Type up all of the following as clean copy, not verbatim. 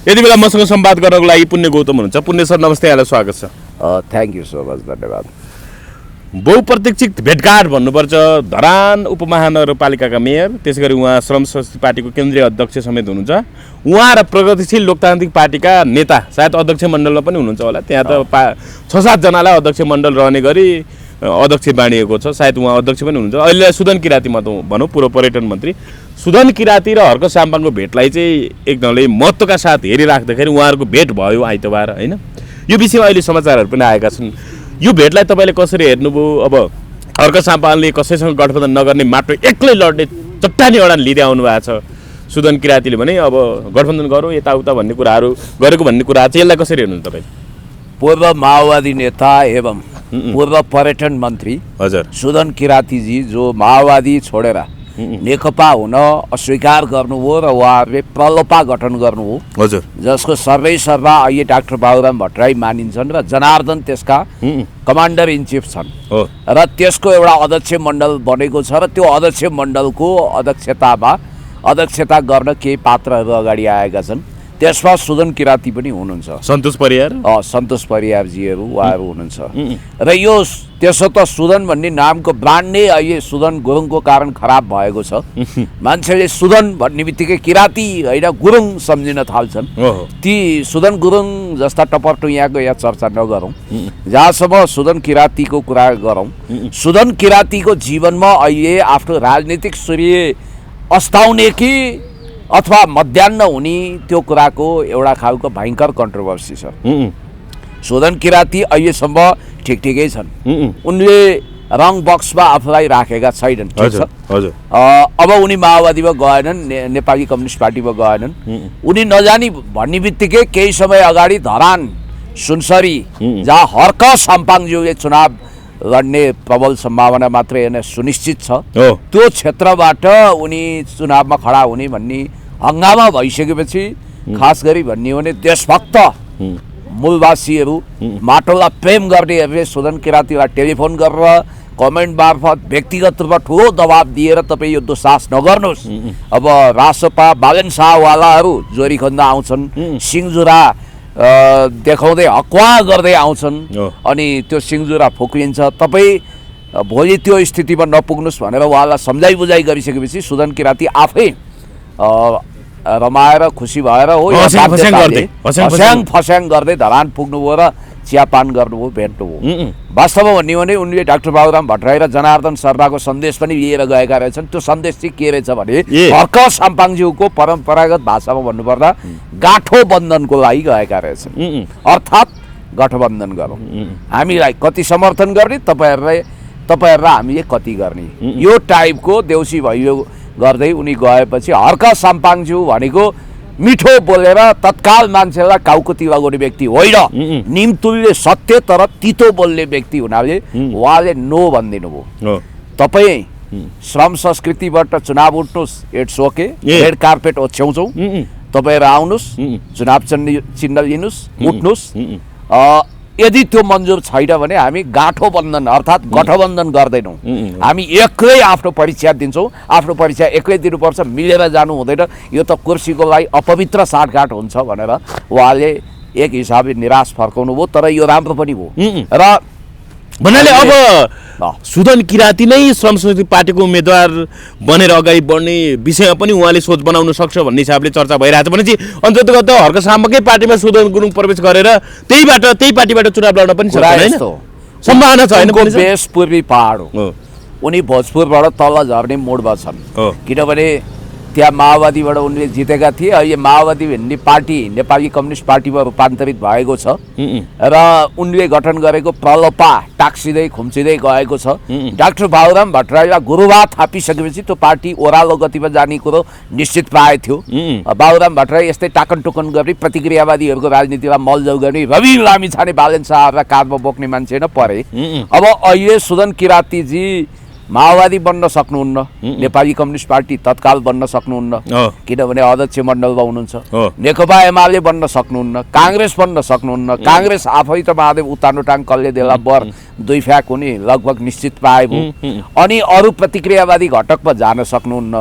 यति बेला मसँग संवाद गर्नको लागि पुण्य गौतम हुनुहुन्छ। पुण्य सर नमस्ते, यहाँलाई स्वागत छ। थ्याङ्क यू सो मच, धन्यवाद। बहुप्रतीक्षित भेटघाट भन्नुपर्छ। धरान उपमहानगरपालिकाका मेयर, त्यसै गरी उहाँ श्रम संस्कृति पार्टीको केन्द्रीय अध्यक्ष समेत हुनुहुन्छ। उहाँ र प्रगतिशील लोकतान्त्रिक पार्टीका नेता सायद अध्यक्ष मण्डलमा पनि हुनुहुन्छ होला। त्यहाँ त 6-7 जनालाई अध्यक्ष मण्डल रहने गरी अध्यक्ष बाँडिएको छ। सायद उहाँ अध्यक्ष पनि हुनुहुन्छ। अहिले सुदन किराती भनौँ, पूर्व पर्यटन मन्त्री सुदन किराती र हर्क साम्पाङको भेटलाई चाहिँ एकदमले महत्त्वका साथ हेरिराख्दाखेरि उहाँहरूको भेट भयो आइतबार, होइन? यो विषयमा अहिले समाचारहरू पनि आएका छन्। यो भेटलाई तपाईँले कसरी हेर्नुभयो? अब हर्क साम्पाङले कसैसँग गठबन्धन नगर्ने, माटो एक्लै लड्ने चट्टानी अडान लिँदै आउनु भएको छ। सुदन किरातीले भने अब गठबन्धन गरौँ यताउता भन्ने कुराहरू गरेको भन्ने कुरा चाहिँ यसलाई कसरी हेर्नुहुन्छ तपाईँ? पूर्व माओवादी नेता एवं पूर्व पर्यटन मन्त्री हजुर सुदन किरातीजी जो माओवादी छोडेर नेकपा हुन अस्वीकार गर्नुभयो र उहाँहरूले प्रलोपा गठन गर्नुभयो, हजुर, जसको सर्वेसर्वा अहिले डाक्टर बाबुराम भट्टराई मानिन्छन् र जनार्दन त्यसका कमान्डर इन चिफ छन् र त्यसको एउटा अध्यक्ष मण्डल बनेको छ र त्यो अध्यक्ष मण्डलको अध्यक्षता गर्न केही पात्रहरू अगाडि आएका छन्। त्यसमा सुदन किराती पनि हुनुहुन्छ, सन्तोष परियारजीहरू उहाँहरू हुनुहुन्छ। र यो त्यसो त सुदन भन्ने नामको ब्रान्ड नै अहिले सुदन गुरुङको कारण खराब भएको छ। मान्छेले सुदन भन्ने बित्तिकै किराती होइन गुरुङ सम्झिन थाल्छन्। ती सुदन गुरुङ जस्ता टपरटु यहाँको यहाँ चर्चा नगरौँ। जहाँसम्म सुदन किरातीको कुरा गरौँ, सुदन किरातीको जीवनमा अहिले आफ्नो राजनीतिक सूर्य अस्ताउने कि अथवा मध्याह्न हुने त्यो कुराको एउटा खालको भयङ्कर कन्ट्रोभर्सी छ। सुदन किराती अहिलेसम्म ठिकै छन्। उनले रङ बक्समा आफूलाई राखेका छैनन्, ठिक छ। अब उनी माओवादीमा गएनन्, नेपाली कम्युनिस्ट पार्टीमा गएनन्। उनी नजानी भन्ने बित्तिकै केही समय अगाडि धरान सुनसरी जहाँ हर्क साम्पाङज्यूले चुनाव लड्ने प्रबल सम्भावना मात्रै होइन सुनिश्चित छ, त्यो क्षेत्रबाट उनी चुनावमा खडा हुने भन्ने हङ्गामा भइसकेपछि खास गरी भन्ने हो भने देशभक्त मूलवासीहरू माटोलाई प्रेम गर्नेहरूले सुदन किरातीलाई टेलिफोन गरेर कमेन्ट मार्फत व्यक्तिगत रूपमा ठुलो दबाब दिएर तपाईँ यो दुस्साहस नगर्नुहोस्। अब रासपा बालन शाहवालाहरू जोरी खन्द आउँछन्, सिङजुरा देखाउँदै हक्वा गर्दै आउँछन्, अनि त्यो सिङजुरा फुक्लिन्छ। तपाईँ भोलि त्यो स्थितिमा नपुग्नुहोस् भनेर उहाँलाई सम्झाइ बुझाइ गरिसकेपछि सुदन किराती आफै रमाएर खुसी भएर हो फस्याङ गर्दै धरान पुग्नुभयो र चियापान गर्नुभयो, भेट्नुभयो। वास्तवमा भन्ने हो भने उनले डाक्टर बाबुराम भट्टराई र जनार्दन शर्माको सन्देश पनि लिएर गएका रहेछन्। त्यो सन्देश चाहिँ के रहेछ भने हर्क साम्पाङज्यूको परम्परागत भाषामा भन्नुपर्दा गाठो बन्धनको लागि गएका रहेछन्। अर्थात् गठबन्धन गरौँ, हामीलाई कति समर्थन गर्ने, तपाईँहरूलाई हामीले कति गर्ने, यो टाइपको देउसी भैलो गर्दै उनी गएपछि हर्क साम्पाङज्यू भनेको मिठो बोलेर तत्काल मान्छेलाई काउकुती लगाउने व्यक्ति होइन, निमतुल्य सत्य तर तितो बोल्ने व्यक्ति हुनाले उहाँले नो भनिदिनु भयो। तपाईँ श्रम संस्कृतिबाट चुनाव उठ्नुहोस्, इट्स ओके, रेड कार्पेट ओछ्याउँछौँ, तपाईँहरू आउनुहोस्, चुनाव चिन्ह लिनुहोस्, उठ्नुहोस्। यदि त्यो मंजूर छैन भने हामी गाँठो बन्धन अर्थात् गठबन्धन गर्दैनौँ। हामी एक्लै आफ्नो परीक्षा दिन्छौँ, आफ्नो परीक्षा एक्लै दिनुपर्छ, मिलेर जानु हुँदैन, यो त कुर्सीको लागि अपवित्र साँठगाँठ हुन्छ भनेर उहाँले एक हिसाबले निराश फर्काउनु भयो। तर यो राम्रो पनि भयो। र भन्नाले अब सुदन किराती नै श्रम संस्कृति पार्टीको उम्मेदवार बनेर अगाडि बढ्ने विषयमा पनि उहाँले सोच बनाउन सक्छ भन्ने हिसाबले चर्चा भइरहेछ भनेपछि अन्ततगत हर्क साम्पाङकै पार्टीमा सुदन गुरुङ प्रवेश गरेर त्यही पार्टीबाट चुनाव लड्न पनि सक्छ हैन, सम्भावना छ हैन। बेस पूर्वी पहाड हो, उनी भोजपुरबाट तल झर्ने मोडमा छन्, किनभने त्यहाँ माओवादीबाट उनले जितेका थिए। अहिले माओवादी भन्ने पार्टी नेपाली कम्युनिस्ट पार्टीमा रूपान्तरित भएको छ र उनले गठन गरेको प्रलोपा टाक्सिँदै खुम्चिँदै गएको छ। डाक्टर बाबुराम भट्टराईलाई गुरुबा थापिसकेपछि त्यो पार्टी ओह्रालो गतिमा जाने कुरो निश्चित प्राय थियो। बाबुराम भट्टराई यस्तै टाकन टुकन गर्ने प्रतिक्रियावादीहरूको राजनीतिलाई मलजौ गर्ने रवि लामिछाने बालन शाहहरूलाई काँधमा बोक्ने मान्छे न परे। अब अहिले सुदन किरातीजी माओवादी बन्न सक्नुहुन्न, नेपाली कम्युनिस्ट पार्टी तत्काल बन्न सक्नुहुन्न किनभने अध्यक्ष मण्डलमा हुनुहुन्छ, नेकपा एमाले बन्न सक्नुहुन्न, काङ्ग्रेस बन्न सक्नुहुन्न। काङ्ग्रेस आफै त महादेव उतानो टाङ कल्ले देला बर दुई फ्याक हुने लगभग निश्चित पाए भयो। अनि अरू प्रतिक्रियावादी घटकमा जान सक्नुहुन्न।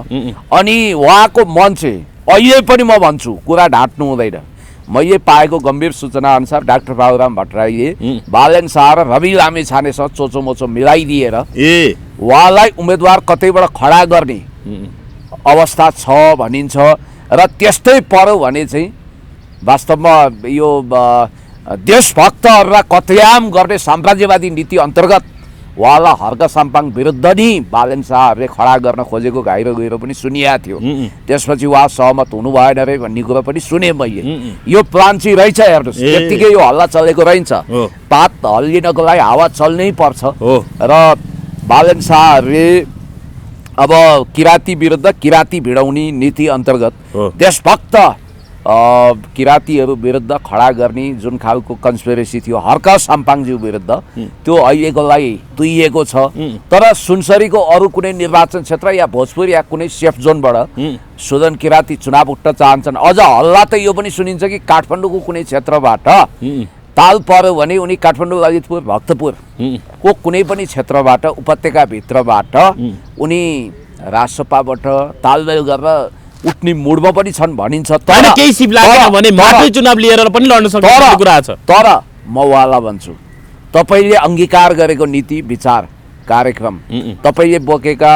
अनि उहाँको मन चाहिँ अहिले पनि म भन्छु, कुरा ढाँट्नु हुँदैन, मैले पाएको गम्भीर सूचना अनुसार डाक्टर बाबुराम भट्टराईले बालेन शाह र रवि लामिछानेसँग चोचोमोचो मिलाइदिएर उहाँलाई उम्मेदवार कतैबाट खडा गर्ने अवस्था छ भनिन्छ र त्यस्तै पर्यो भने चाहिँ वास्तवमा यो देशभक्तहरूलाई कत्लेआम गर्ने साम्राज्यवादी नीति अन्तर्गत उहाँलाई हर्क साम्पाङ विरुद्ध नि बालेन शाहहरूले खडा गर्न खोजेको घाइरो गहिरो पनि सुनिएको थियो। त्यसपछि उहाँ सहमत हुनु भएन रे भन्ने कुरा पनि सुने मैले। यो प्लान चाहिँ रहेछ, हेर्नुहोस्, यत्तिकै यो हल्ला चलेको रहन्छ, पात हल्लिनको लागि हावा चल्नै पर्छ र बालेन शाहहरूले अब किराती विरुद्ध किराती भिडाउने नीति अन्तर्गत देशभक्त किरातीहरू विरुद्ध खडा गर्ने जुन खालको कन्स्पिरेसी थियो हर्क साम्पाङज्यू विरुद्ध, त्यो अहिलेको लागि तुइएको छ। तर सुनसरीको अरू कुनै निर्वाचन क्षेत्र या भोजपुर या कुनै सेफ जोनबाट सुदन किराती चुनाव उठ्न चाहन्छन्। अझ हल्ला त यो पनि सुनिन्छ कि काठमाडौँको कुनै क्षेत्रबाट ताल पर्यो भने उनी काठमाडौँ, ललितपुर, भक्तपुर को कुनै पनि क्षेत्रबाट उपत्यकाभित्रबाट उनी राजसपाबाट तालमेल गरेर उठ्ने मुडमा पनि छन् भनिन्छ। तर केही सिप लागेन भने मात्रै चुनाव लिएर पनि लड्न सक्ने कुरा छ। तर म उहाँलाई भन्छु, तपाईले अंगीकार गरेको नीति विचार कार्यक्रम, तपाईले बोकेका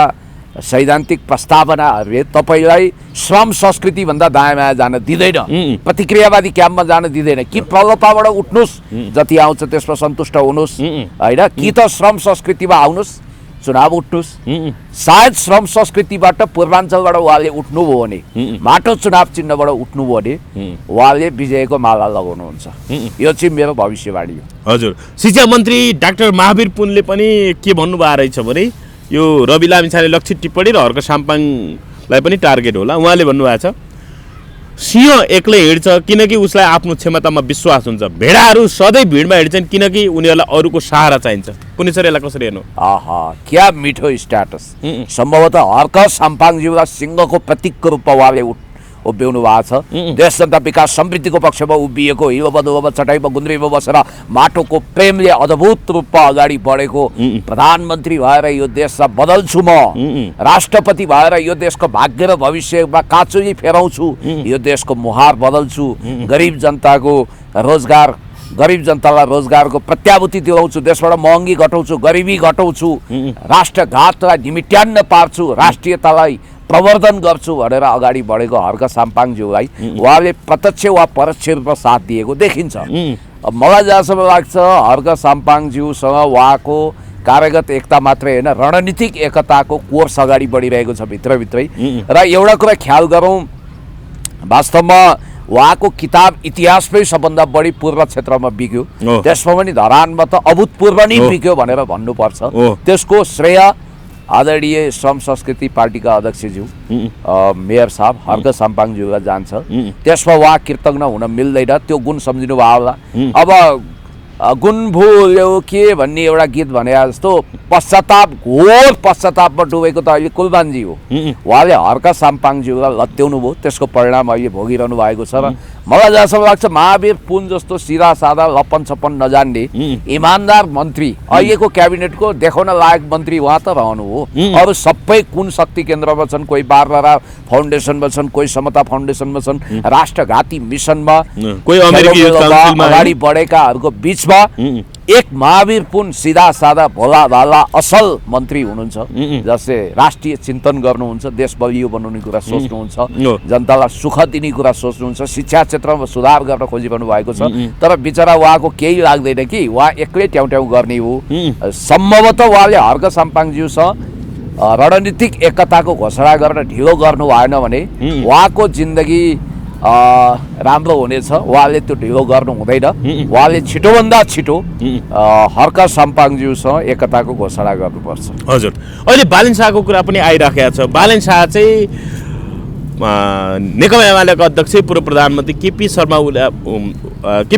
सैद्धान्तिक प्रस्तावनाहरूले तपाईलाई श्रम संस्कृति भन्दा दायाँ बायाँ जान दिँदैन, प्रतिक्रियावादी क्याम्पमा जान दिँदैन। कि प्रलोभबाट उठ्नुस्, जति आउँछ त्यसमा सन्तुष्ट हुनुस् हैन, कि त श्रम संस्कृतिमा आउनुस्, चुनाव उठ्नुस्। सायद श्रम संस्कृतिबाट पूर्वाञ्चलबाट उहाँले उठ्नुभयो भने, माटो चुनाव चिन्हबाट उठ्नुभयो भने उहाँले विजयको माला लगाउनुहुन्छ। यो चाहिँ मेरो भविष्यवाणी हो। हजुर, शिक्षा मन्त्री डाक्टर महावीर पुनले पनि के भन्नुभएको रहेछ भने यो रवि लामिछाने लक्षित टिप्पणी र हर्क साम्पाङलाई पनि टार्गेट होला। उहाँले भन्नुभएको छ सिंह एक्लै हिँड्छ किनकि उसलाई आफ्नो क्षमतामा विश्वास हुन्छ, भेडाहरू सधैँ भिडमा हिँड्छन् किनकि उनीहरूलाई अरूको सहारा चाहिन्छ। कुनै सर यसलाई कसरी हेर्नु? आहा, क्या मिठो स्ट्याटस। सम्भवतः हर्क साम्पाङज्यूलाई सिंहको प्रतीकको रूपमा उहाँले उभ्याउनु भएको छ। देश जनता विकास समृद्धिको पक्षमा उभिएको, हिलो बदुवा चटाइमा गुन्द्रीमा बसेर माटोको प्रेमले अद्भुत रूपमा अगाडि बढेको प्रधानमन्त्री भएर यो देशलाई बदल्छु, म राष्ट्रपति भएर यो देशको भाग्य र भविष्यमा काँचुली फेराउँछु, यो देशको मुहार बदल्छु, गरिब जनताको रोजगार, गरिब जनतालाई रोजगारको प्रत्याभूति दिलाउँछु, देशबाट महँगी घटाउँछु, गरिबी घटाउँछु, राष्ट्रघातलाई निमिट्यान्न पार्छु, राष्ट्रियतालाई प्रवर्धन गर्छु भनेर अगाडि बढेको हर्क साम्पाङज्यूलाई उहाँले प्रत्यक्ष वा परोक्ष रूपमा साथ दिएको देखिन्छ। मलाई जहाँसम्म लाग्छ हर्क साम्पाङज्यूसँग उहाँको कार्यगत एकता मात्रै होइन, रणनीतिक एकताको कोर्स अगाडि बढिरहेको छ भित्रभित्रै। र एउटा कुरा ख्याल गरौँ, वास्तवमा उहाँको किताब इतिहासमै सबभन्दा बढी पूर्व क्षेत्रमा बिक्यो, त्यसमा पनि धरानमा त अभूतपूर्व नै बिक्यो भनेर भन्नुपर्छ। त्यसको श्रेय आदरणीय श्रम संस्कृति पार्टीका अध्यक्षज्यू मेयर साहब हर्क साम्पाङज्यूलाई जान्छ। त्यसमा उहाँ कृतज्ञ हुन मिल्दैन, त्यो गुण सम्झिनु भयो होला। अब गुण भुल्यो के भन्ने एउटा गीत भने जस्तो पश्चाताप, घोर पश्चातापमा डुबेको त अहिले कुलबानजी हो। उहाँले हर्क साम्पाङज्यूलाई लत्याउनु भयो, त्यसको परिणाम अहिले भोगिरहनु भएको छ। र मलाई जहाँसम्म लाग्छ महावीर पुन जस्तो सिधा साधा लपन छप्पन नजान्ने इमान्दार मन्त्री, अहिलेको क्याबिनेटको देखाउन लायक मन्त्री उहाँ त रहनु हो। अरू सबै कुन शक्ति केन्द्रमा छन्, कोही बारलारा फाउन्डेसनमा छन्, कोही समता फाउन्डेसनमा छन्, राष्ट्रघाती मिसनमा, कोही अगाडि बढेकाहरूको बिचमा एक महावीर पुन सिधा साधा भोला भाला असल मन्त्री हुनुहुन्छ, जसले राष्ट्रिय चिन्तन गर्नुहुन्छ, देश बलियो बनाउने कुरा सोच्नुहुन्छ, जनतालाई सुख दिने कुरा सोच्नुहुन्छ, शिक्षा क्षेत्रमा सुधार गर्न खोजिरहनु भएको छ। तर बिचरा उहाँको केही लाग्दैन कि उहाँ एक्लै ट्याउ ट्याउ गर्ने हो। सम्भवतः उहाँले हर्क साम्पाङज्यूसँग रणनीतिक एकताको घोषणा गर्न ढिलो गर्नु भएन भने उहाँको जिन्दगी राम्रो हुनेछ। उहाँले त्यो ढिलो गर्नु हुँदैन, उहाँले छिटोभन्दा छिटो हर्क साम्पाङज्यूसँग एकताको घोषणा गर्नुपर्छ। हजुर, अहिले बालेन शाहको कुरा पनि आइराखेको छ। बालेन शाह चाहिँ नेकपा एमालेका अध्यक्ष पूर्व प्रधानमन्त्री केपी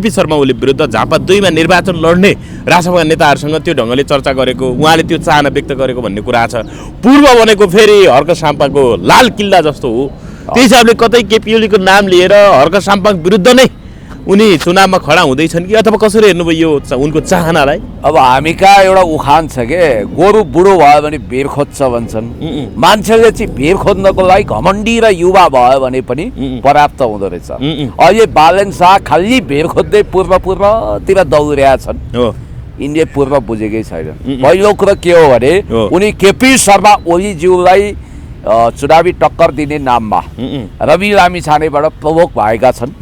शर्मा ओली विरुद्ध झापा 2मा निर्वाचन लड्ने राष्ट्रपति नेताहरूसँग त्यो ढङ्गले चर्चा गरेको, उहाँले त्यो चाहना व्यक्त गरेको भन्ने कुरा छ। पूर्व भनेको फेरि हर्क साम्पाङको लाल किल्ला जस्तो हो, त्यही हिसाबले कतै केपी ओलीको नाम लिएर हर्क साम्पाङ विरुद्ध नै उनी चुनावमा खडा हुँदैछन् कि अथवा कसरी हेर्नुभयो यो उनको चाहनालाई? अब हामी कहाँ एउटा उखान छ के, गोरु बुढो भयो भने भिर खोज्छ भन्छन्। मान्छेले चाहिँ भिर खोज्नको लागि घमण्डी र युवा भयो भने पनि पर्याप्त हुँदो रहेछ। अहिले बालेन शाह खालि भिर खोज्दै पूर्वतिर दौडिरहेका छन्। यिनले पूर्व बुझेकै छैन। पहिलो कुरो के हो भने उनी केपी शर्मा ओलीज्यूलाई चुनावी टक्कर दिने नाममा रवि लामिछानेबाट प्रभोक भएका छन्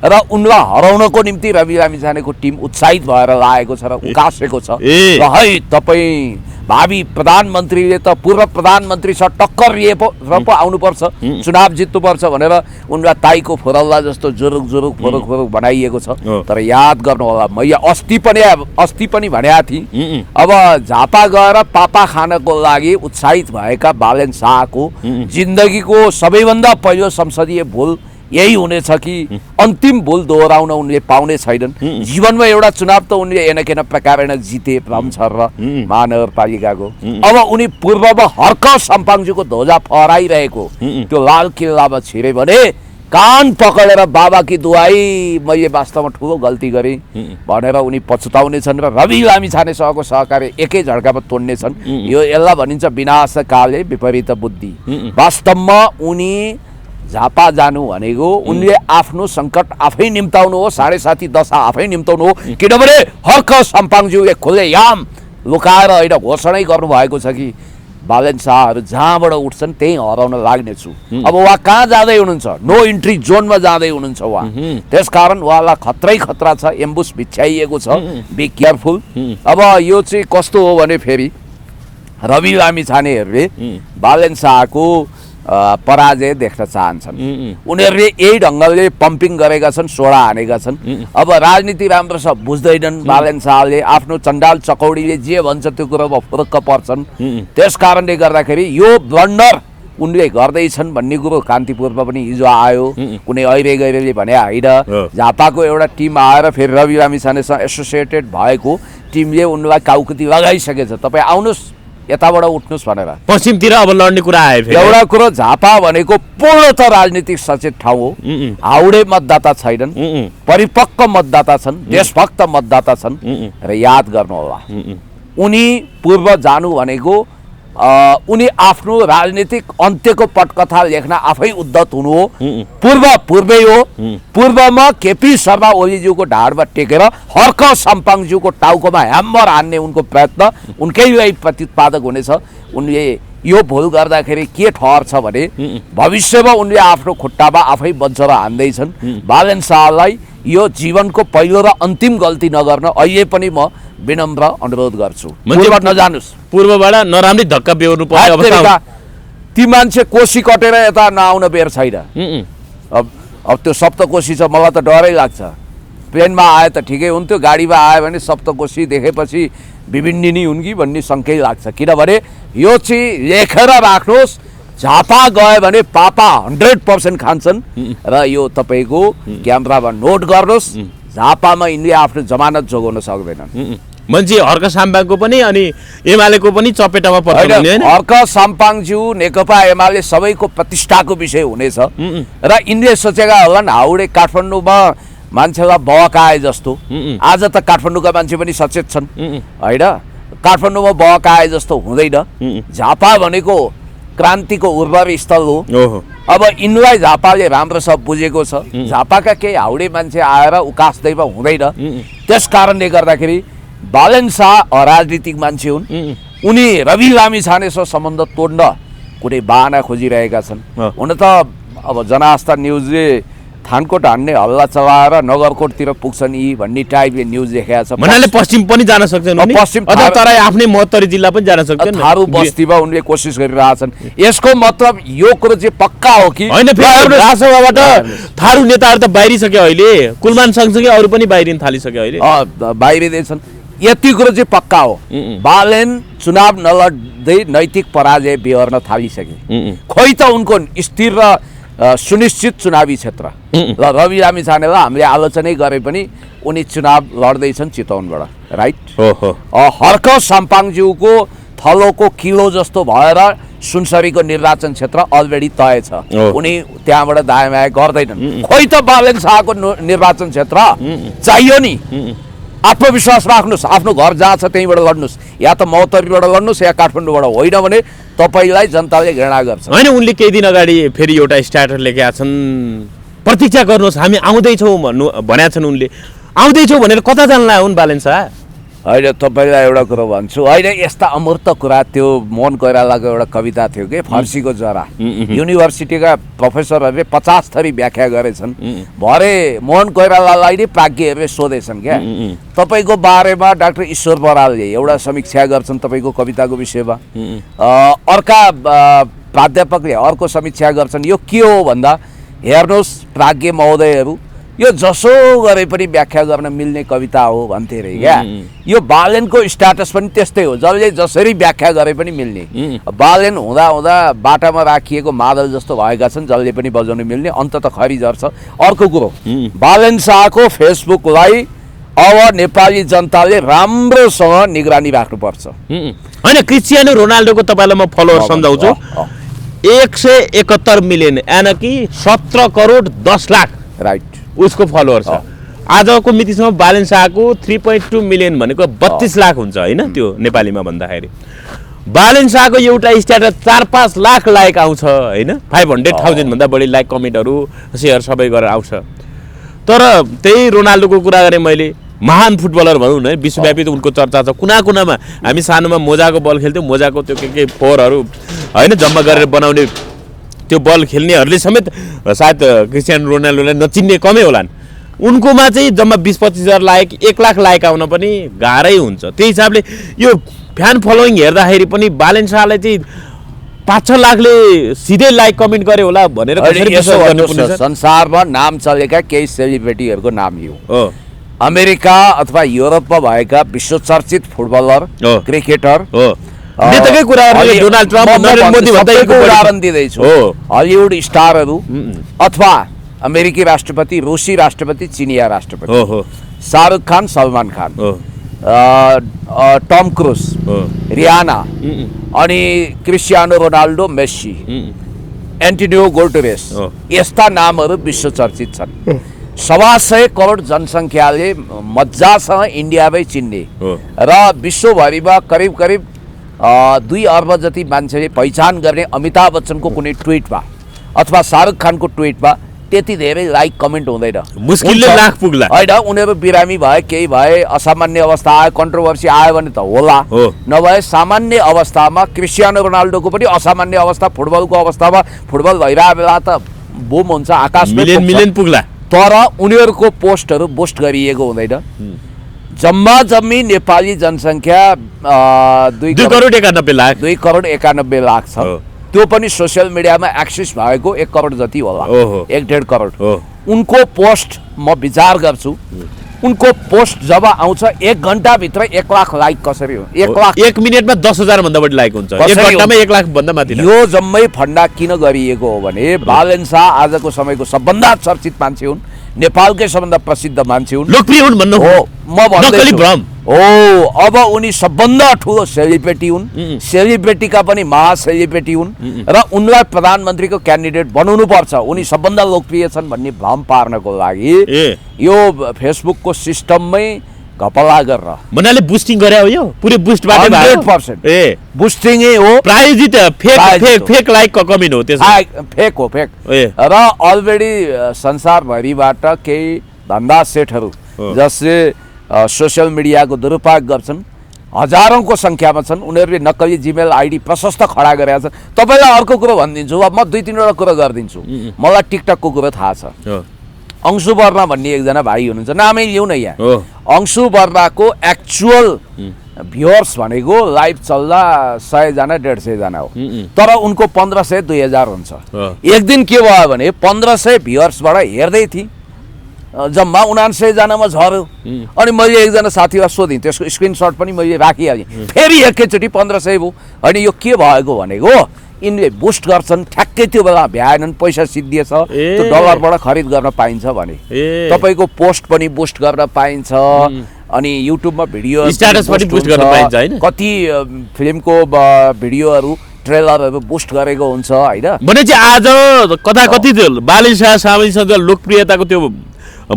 र उनलाई हराउनको निम्ति रवि लामिछानेको टिम उत्साहित भएर लागेको छ र उकासेको छ र है तपाईँ भावी प्रधानमन्त्रीले त पूर्व प्रधानमन्त्रीसँग टक्कर लिए पो आउनुपर्छ, चुनाव जित्नुपर्छ भनेर उनलाई ताईको फोरल्ला जस्तो जुरुक फोरुक बनाइएको छ। तर याद गर्नु होला, मैले अस्ति पनि भनेको थिएँ, अब झापा गएर पापा खानको लागि उत्साहित भएका बालेन शाहको जिन्दगीको सबैभन्दा पहिलो संसदीय भूल यही हुनेछ कि अन्तिम भूल दोहोऱ्याउन उनले पाउने छैनन्। जीवनमा एउटा चुनाव त उनले एनकेन प्रकारेण जिते रामछर र महानगरपालिकाको। अब उनी पूर्वमा हर्क सम्पाङज्यूको ध्वजा फहराइरहेको त्यो लाल किल्लामा छिरे भने कान पकडेर बाबा की दुआई मैले वास्तवमा ठुलो गल्ती गरेँ भनेर उनी पछुताउनेछन् र रवि लामिछानेसँगको सहकार्य एकै झड्कामा तोड्नेछन्। यो यसलाई भनिन्छ विनाशकाले विपरीत बुद्धि। वास्तवमा उनी झापा जानु भनेको उनले आफ्नो सङ्कट आफै निम्ताउनु हो, 7.5 दशा आफै निम्ताउनु हो। किनभने हर्क सम्पाङज्यूले खुल्लेआम लुकाएर होइन घोषणै गर्नुभएको छ कि बालेन शाहहरू जहाँबाट उठ्छन् त्यही हराउन लाग्नेछु। अब उहाँ कहाँ जाँदै हुनुहुन्छ? नो इन्ट्री जोनमा जाँदै हुनुहुन्छ उहाँ। त्यसकारण उहाँलाई खतरा छ, एम्बुस बिछ्याइएको छ, बी केयरफुल। अब यो चाहिँ कस्तो हो भने फेरि रवि लामिछानेहरूले बालेन शाहको पराजय देख्न चाहन्छन्। उनीहरूले यही ढङ्गले पम्पिङ गरेका छन्, सोडा हानेका छन्। अब राजनीति राम्रोसँग बुझ्दैनन् बालेन शाहले, आफ्नो चण्डाल चकौडीले जे भन्छ त्यो कुरोमा फुरुक्क पर्छन्। त्यस कारणले गर्दाखेरि यो ब्लन्डर उनले गर्दैछन् भन्ने कुरो कान्तिपुरमा पनि हिजो आयो। कुनै ऐरे गैरेले भने होइन, झापाको एउटा टिम आएर फेरि रवि लामिछानेसँग एसोसिएटेड भएको टिमले उनलाई काउकुती लगाइसकेछ, तपाईँ आउनुहोस् यताबाट उठ्नुहोस् भनेर। पश्चिमतिर अब लड्ने कुरा आयो। एउटा कुरो, झापा भनेको पूर्णतः राजनीतिक सचेत ठाउँ हो। हाउडे मतदाता छैनन्, परिपक्व मतदाता छन्, देशभक्त मतदाता छन्। र याद गर्नु होला, उनी पूर्व जानु भनेको उनी आफ्नो राजनीतिक अन्त्यको पटकथा लेख्न आफै उद्धत हुनु हो। पूर्वै हो। पूर्वमा केपी शर्मा ओलीज्यूको ढाडमा टेकेर हर्क सम्पाङज्यूको टाउकोमा ह्याम्मर हान्ने उनको प्रयत्न उनकै प्रतिपादक हुनेछ। उनले यो भुल गर्दाखेरि के ठहर्छ भने भविष्यमा उनले आफ्नो खुट्टामा आफै बज्र हान्दैछन्। बालेन शाहलाई यो जीवनको पहिलो र अन्तिम गल्ती नगर्न अहिले पनि म विनम्र अनुरोध गर्छु। पूर्वबाट नजानुस्, पूर्वबाट नराम्रै धक्का बेहोर्नु पर्ने अवस्था। ती मान्छे कोसी कटेर यता नआउन बेर छैन। अब त्यो सप्तकोशी छ, मलाई त डरै लाग्छ। प्लेनमा आए त ठिकै हुन्थ्यो, गाडीमा आयो भने सप्तकोशी देखेपछि विभिन्निनी हुन् कि भन्ने शङ्कै लाग्छ। किनभने यो चाहिँ लेखेर राख्नुहोस्, झापा गयो भने पापा 100% खान्छन्। र यो तपाईँको क्यामेरामा नोट गर्नुहोस्, झापामा यिनले आफ्नो जमानत जोगाउन सक्दैनन्। मान्छे हर्क साम्पाङको पनि अनि एमालेको पनि चपेटामा पर्छ हैन? हर्क साम्पाङज्यू नेकपा एमाले सबैको प्रतिष्ठाको विषय हुनेछ र यिनले सोचेका होलान् हाउडे काठमाडौँमा मान्छेलाई बहकाए जस्तो। आज त काठमाडौँका मान्छे पनि सचेत छन् होइन, काठमाडौँमा बहकाए जस्तो हुँदैन। झापा भनेको क्रान्तिको उर्वर स्थल हो। अब यिनलाई झापाले राम्रोसँग बुझेको छ। झापाका केही हाउडे मान्छे आएर उकास्दैमा हुँदैन। त्यस कारणले गर्दाखेरि बालेन शाह अराजनीतिक मान्छे हुन्। उनी रवि लामिछानेसँग सम्बन्ध तोड्न कुनै बाहना खोजिरहेका छन्। हुन त अब जनआस्था न्युजले थानकोट हान्ने हल्ला चलाएर नगरकोटतिर पुग्छन् यी भन्ने टाइपले न्युज देखाएको छ। भन्नाले पश्चिम पनि जान सक्छन्, पश्चिम अथवा तराई आफ्नै महोत्तरी जिल्ला पनि जान सक्छन्। थारू बस्तीमा उनले कोसिस गरिरहेछन्। यसको मतलब यो कुरो चाहिँ पक्का हो कि होइन? फेरि राजसभाबाट थारू नेताहरू त बाहिरिसक्यो अहिले, कुलमान सँगसँगै अरू पनि बाहिरिन थालिसक्यो अहिले, बाहिरिँदैछन्। यति कुरो चाहिँ पक्का हो, बालेन चुनाव नलड्दै नैतिक पराजय बेहोर्न थालिसके। खोइ त उनको स्थिर र सुनिश्चित चुनावी क्षेत्र ल रवि लामिछानेलाई हामीले आलोचनै गरे पनि उनी चुनाव लड्दैछन् चितवनबाट, राइट? हर्क साम्पाङज्यूको थलोको किलो जस्तो भएर सुनसरीको निर्वाचन क्षेत्र अलरेडी तय छ। उनी त्यहाँबाट दायाँ गर्दैनन्। खोइ त बालेन शाहको निर्वाचन क्षेत्र चाहियो नि। आत्मविश्वास राख्नुहोस्, आफ्नो घर जहाँ छ त्यहीँबाट लड्नुहोस्, या त मौतरीबाट लड्नुहोस् या काठमाडौँबाट, होइन भने तपाईँलाई जनताले घृणा गर्छ। होइन, उनले केही दिन अगाडि फेरि एउटा स्ट्याटस लेखेका छन्, प्रतीक्षा गर्नुहोस् हामी आउँदैछौँ भनेका छन्। उनले आउँदैछौँ भनेर कता जान्ला हुन् बालेन शाह? होइन, तपाईँलाई एउटा कुरो भन्छु, होइन यस्ता अमूर्त कुरा, त्यो मोहन कोइरालाको एउटा कविता थियो कि फर्सीको जरा, युनिभर्सिटीका प्रोफेसरहरूले 50 थरी व्याख्या गरेछन्। भरे मोहन कोइरालालाई नै प्राज्ञहरूले सोधेछन् क्या, तपाईँको बारेमा डाक्टर ईश्वर बरालले एउटा समीक्षा गर्छन् तपाईँको कविताको विषयमा, अर्का प्राध्यापकले अर्को समीक्षा गर्छन्। यो के हो भन्दा, हेर्नुहोस् प्राज्ञ महोदयहरू, यो जसो गरे पनि व्याख्या गर्न मिल्ने कविता हो भन्थे रे क्या। यो बालेनको स्ट्याटस पनि त्यस्तै हो, जसले जसरी व्याख्या गरे पनि मिल्ने। बालेन हुँदा हुँदा बाटामा राखिएको मादल जस्तो भएका छन्, जसले पनि बजाउन मिल्ने, अन्तत खरी झर्छ। अर्को कुरो, बालेन शाहको फेसबुकलाई अब नेपाली जनताले राम्रोसँग निगरानी राख्नुपर्छ। होइन, क्रिस्टियानो रोनाल्डोको तपाईँलाई म फलोवर सम्झाउँछु, 171 मिलियन यानि कि 17 करोड 10 लाख राइट उसको फलोवर छ। आजको मितिसम्म बालेन शाहको 3.2 मिलियन भनेको 32 लाख हुन्छ होइन, त्यो नेपालीमा भन्दाखेरि। बालेन शाहको एउटा स्ट्याटस 4-5 लाख लाइक आउँछ होइन, 500,000 भन्दा बढी लाइक, कमेन्टहरू, सेयर सबै गरेर आउँछ। तर त्यही रोनाल्डोको कुरा गरेँ मैले, महान फुटबलर भनौँ न, विश्वव्यापी त उनको चर्चा छ। कुना कुनामा हामी सानोमा मोजाको बल खेल्थ्यौँ, मोजाको त्यो के फोहोरहरू होइन जम्मा गरेर बनाउने त्यो बल खेल्नेहरूले समेत सायद क्रिस्टियानो रोनाल्डोलाई नचिन्ने कमै होलान्। उनकोमा चाहिँ जम्मा 20-25 हजार लाइक, 1 लाख लाइक आउन पनि गाह्रै हुन्छ। त्यही हिसाबले यो फ्यान फलोइङ हेर्दाखेरि पनि बालेन शाहलाई चाहिँ 5-6 लाखले सिधै लाइक कमेन्ट गरे होला भनेर संसारमा नाम चलेका केही सेलिब्रिटीहरूको नाम हो। अमेरिका अथवा युरोपमा भएका विश्वचर्चित फुटबलर, क्रिकेटर, नेताकै कुराहरुले डोनाल्ड ट्रम्प, नरेन्द्र मोदी भन्दैको उदाहरण दिँदैछु। हलिउड स्टारहरू अथवा अमेरिकी राष्ट्रपति, रुसी राष्ट्रपति, चिनिया राष्ट्रपति, शाहरुख खान, सलमान खान, टम क्रुज, रियाना, अनि Cristiano Ronaldo, Messi, Antonio Guterres, यस्ता नामहरू विश्वचर्चित छन्। 125 करोड जनसङ्ख्याले मजासँग इन्डियामै चिन्ने र विश्वभरिमा करिब करिब 2 अर्ब जति मान्छेले पहिचान गर्ने अमिताभ बच्चनको कुनै ट्विटमा अथवा शाहरुख खानको ट्विटमा त्यति धेरै लाइक कमेन्ट हुँदैन, मुस्किलले लाख पुग्ला। होइन, उनीहरू बिरामी भए, केही भए, असामान्य अवस्था आयो, कन्ट्रोभर्सी आयो भने त होला, नभए सामान्य अवस्थामा क्रिस्टियानो रोनाल्डोको पनि असामान्य अवस्था, फुटबलको अवस्थामा फुटबल भइरहेको बेला त बुम हुन्छ, आकाशमा मिलियन पुग्ला। तर उनीहरूको पोस्टहरू बुस्ट गरिएको हुँदैन। जम्मा जम्मी नेपाली जनसङ्ख्या 2 करोड 91 लाख छ। त्यो पनि सोसियल मिडियामा एक्सेस भएको 1 करोड जति होला, 1.5 करोड। उनको पोस्ट म विचार गर्छु, उनको पोस्ट जब आउँछ 1 घण्टाभित्र 1 लाख लाइक कसरी हो? 1 लाख 1 मिनेटमा 10,000 भन्दा बढी लाइक हुन्छ, 1 घण्टामा 1 लाख भन्दा माथि। यो जम्मै फन्डा किन गरिएको हो भने बालेन शाह आजको समयको सबभन्दा चर्चित मान्छे हुन्, नेपालकै सबभन्दा प्रसिद्ध मान्छे हुन्, लोकप्रिय हुन् भन्नु हो। म भन्दैछु अब उनी सबभन्दा ठुलो सेलिब्रिटी हुन्, सेलिब्रिटीका पनि महासेलिब्रिटी हुन् र उनलाई प्रधानमन्त्रीको क्यान्डिडेट बनाउनु पर्छ, उनी सबभन्दा लोकप्रिय छन् भन्ने भ्रम पार्नको लागि यो फेसबुकको सिस्टममै घपला गरेर भन्नाले बुस्टिङ गरे हो। यो पुरै बुस्टबाट 100% बुस्टिङै हो, प्रायोजित फेक लाइक कमेन्ट हो, त्यसमा फेक हो, फेक। र अलरेडी संसारभरिबाट केही धन्दा सेटहरू जसले सोसियल मिडियाको दुरुपयोग गर्छन्, हजारौंको संख्यामा छन्, उनीहरूले नक्कली जीमेल आइडी प्रशस्त खडा गरेका छन्। तपाईलाई अर्को कुरो भनिदिन्छु, अब म 2-3 वटा कुरा गरिदिन्छु। मलाई टिकटकको कुरो थाहा छ। अंशु वर्मा भन्ने एकजना भाइ हुनुहुन्छ, नामै लिउँ न यहाँ। अंशु वर्माको एक्चुअल भ्युअर्स भनेको लाइभ चल्दा 100 जना 150 जना हो, तर उनको 1500-2000 हुन्छ। एक दिन के भयो भने 1500 भ्युअर्सबाट हेर्दै थिएँ, जम्मा 79 जनामा झर्यो। अनि मैले एकजना साथीलाई सोधेँ, त्यसको स्क्रिनसट पनि मैले राखिहालेँ। फेरि एकैचोटि 1500 भयो। अनि यो के भएको भनेको यिनले बुस्ट गर्छन्, ठ्याक्कै त्यो बेला भ्याएनन्, पैसा सिद्धिएछ, त्यो डलरबाट खरिद गर्न पाइन्छ भने। तपाईँको पोस्ट पनि बुस्ट गर्न पाइन्छ, अनि युट्युबमा भिडियो स्ट्याटस पनि बुस्ट गर्न पाइन्छ हैन कति फिल्मको भिडियोहरू ट्रेलरहरू बुस्ट गरेको हुन्छ हैन भनेपछि आज कथा कति बालेन शाह सामैसँग लोकप्रियताको त्यो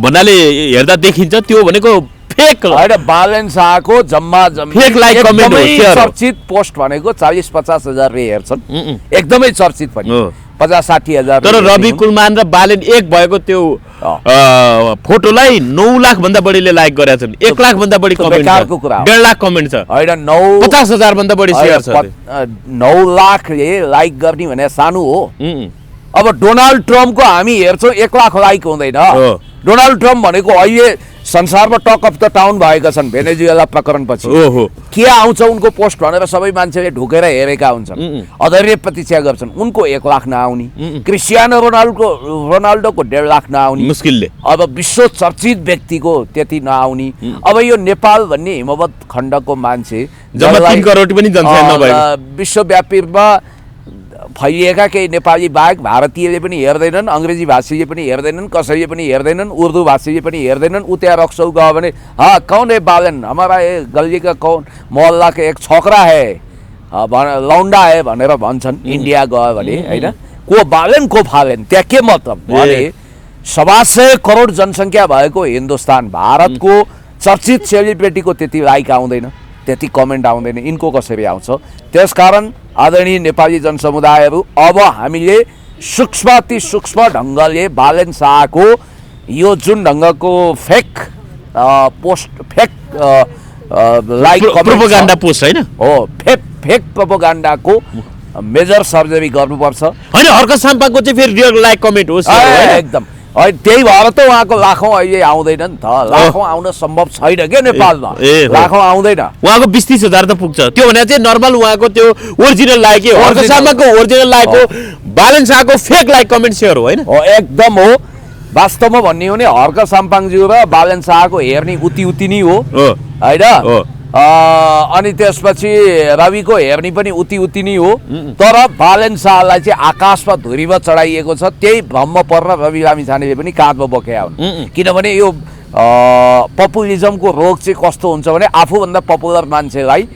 भन्नाले हेर्दा देखिन्छ त्यो भनेको फेक हैन बालेन शाहको जम्मा फेक लाइक कमेन्ट हो चर्चित पोस्ट भनेको 40-50 हजारले हेर्छन् एकदमै चर्चित पनि 50-60 हजार तर रवि कुलमान र बालेन एक भएको त्यो फोटोलाई 9 लाख भन्दा बढीले लाइक गरेका छन् 1 लाख भन्दा बढी कमेन्ट छ 1.5 लाख कमेन्ट छ हैन 50 हजार भन्दा बढी शेयर छ 9 लाखले लाइक गर्ने भने सानो हो अब डोनाल्ड ट्रम्पको हामी हेर्छौँ 1 लाख लाइक हुँदैन डोनाल्ड ट्रम्प भनेको अहिले संसारमा टक अफ द टाउन भएका छन् भेनेजुएला प्रकरणपछि के आउँछ उनको पोस्ट भनेर सबै मान्छेले ढुकेर हेरेका हुन्छन् अधैर्य प्रतीक्षा गर्छन् उनको 1 लाख नआउने क्रिस्टियानो रोनाल्डोको 1.5 लाख नआउने मुस्किलले अब विश्व चर्चित व्यक्तिको त्यति नआउने अब यो नेपाल भन्ने हिमवत खण्डको मान्छे जम्मा 3 करोड पनि जनसङ्ख्या नभएको विश्वव्यापीमा फैलिएका केही नेपाली बाहेक भारतीयले पनि हेर्दैनन् अंग्रेजी भाषीले पनि हेर्दैनन् कसैले पनि हेर्दैनन् उर्दू भाषीले पनि हेर्दैनन् उता रक्सौ गयो भने हाँ कौन है बालन हमारा गल्ली का कौन मोहल्ला का एक छोकरा है लौंडा है भनेर भन्छन् इन्डिया गयो भने हैन को बालन को फालेन त्यहाँ के मतलब भने 1.25 करोड जनसङ्ख्या भएको हिन्दुस्तान भारतको चर्चित सेलिब्रिटीको त्यति लाइक आउँदैन त्यति कमेन्ट आउँदैन यिनको कसरी आउँछ त्यसकारण आदरणीय नेपाली जनसमुदायहरू अब हामीले सूक्ष्म ढङ्गले बालेन शाहको यो जुन ढङ्गको fake post fake like propaganda post हैन हो फेक प्रोपोगन्डाको मेजर सर्जरी गर्नुपर्छ हैन हर्क साम्पाङको चाहिँ फेरि रियल लाइक कमेन्ट होस् एकदम त्यही भएर त उहाँको लाखौँ अहिले आउँदैन नि त लाखौँ आउन सम्भव छैन के नेपालमा लाखौँ आउँदैन उहाँको 20-30 हजार त पुग्छ त्यो भने चाहिँ नर्मल उहाँको त्यो ओरिजिनल लाइक हो हर्क साम्पाङको ओरिजिनल लाइक हो बालेन शाहको फेक लाइक कमेन्ट सेयर हो हैन हो एकदम हो वास्तवमा भन्ने हो भने हर्क साम्पाङज्यू र बालेन शाहको हेर्ने उति नै हो हैन अनि त्यसपछि रविको हेर्ने पनि उति नै हो तर बालेन शाहलाई चाहिँ आकाशमा धुरीमा चढाइएको छ त्यही भ्रममा पर्न रवि लामिछानेले पनि काँधमा बोकेका हुन् किनभने यो पपुलिजमको रोग चाहिँ कस्तो हुन्छ भने आफूभन्दा पपुलर मान्छेलाई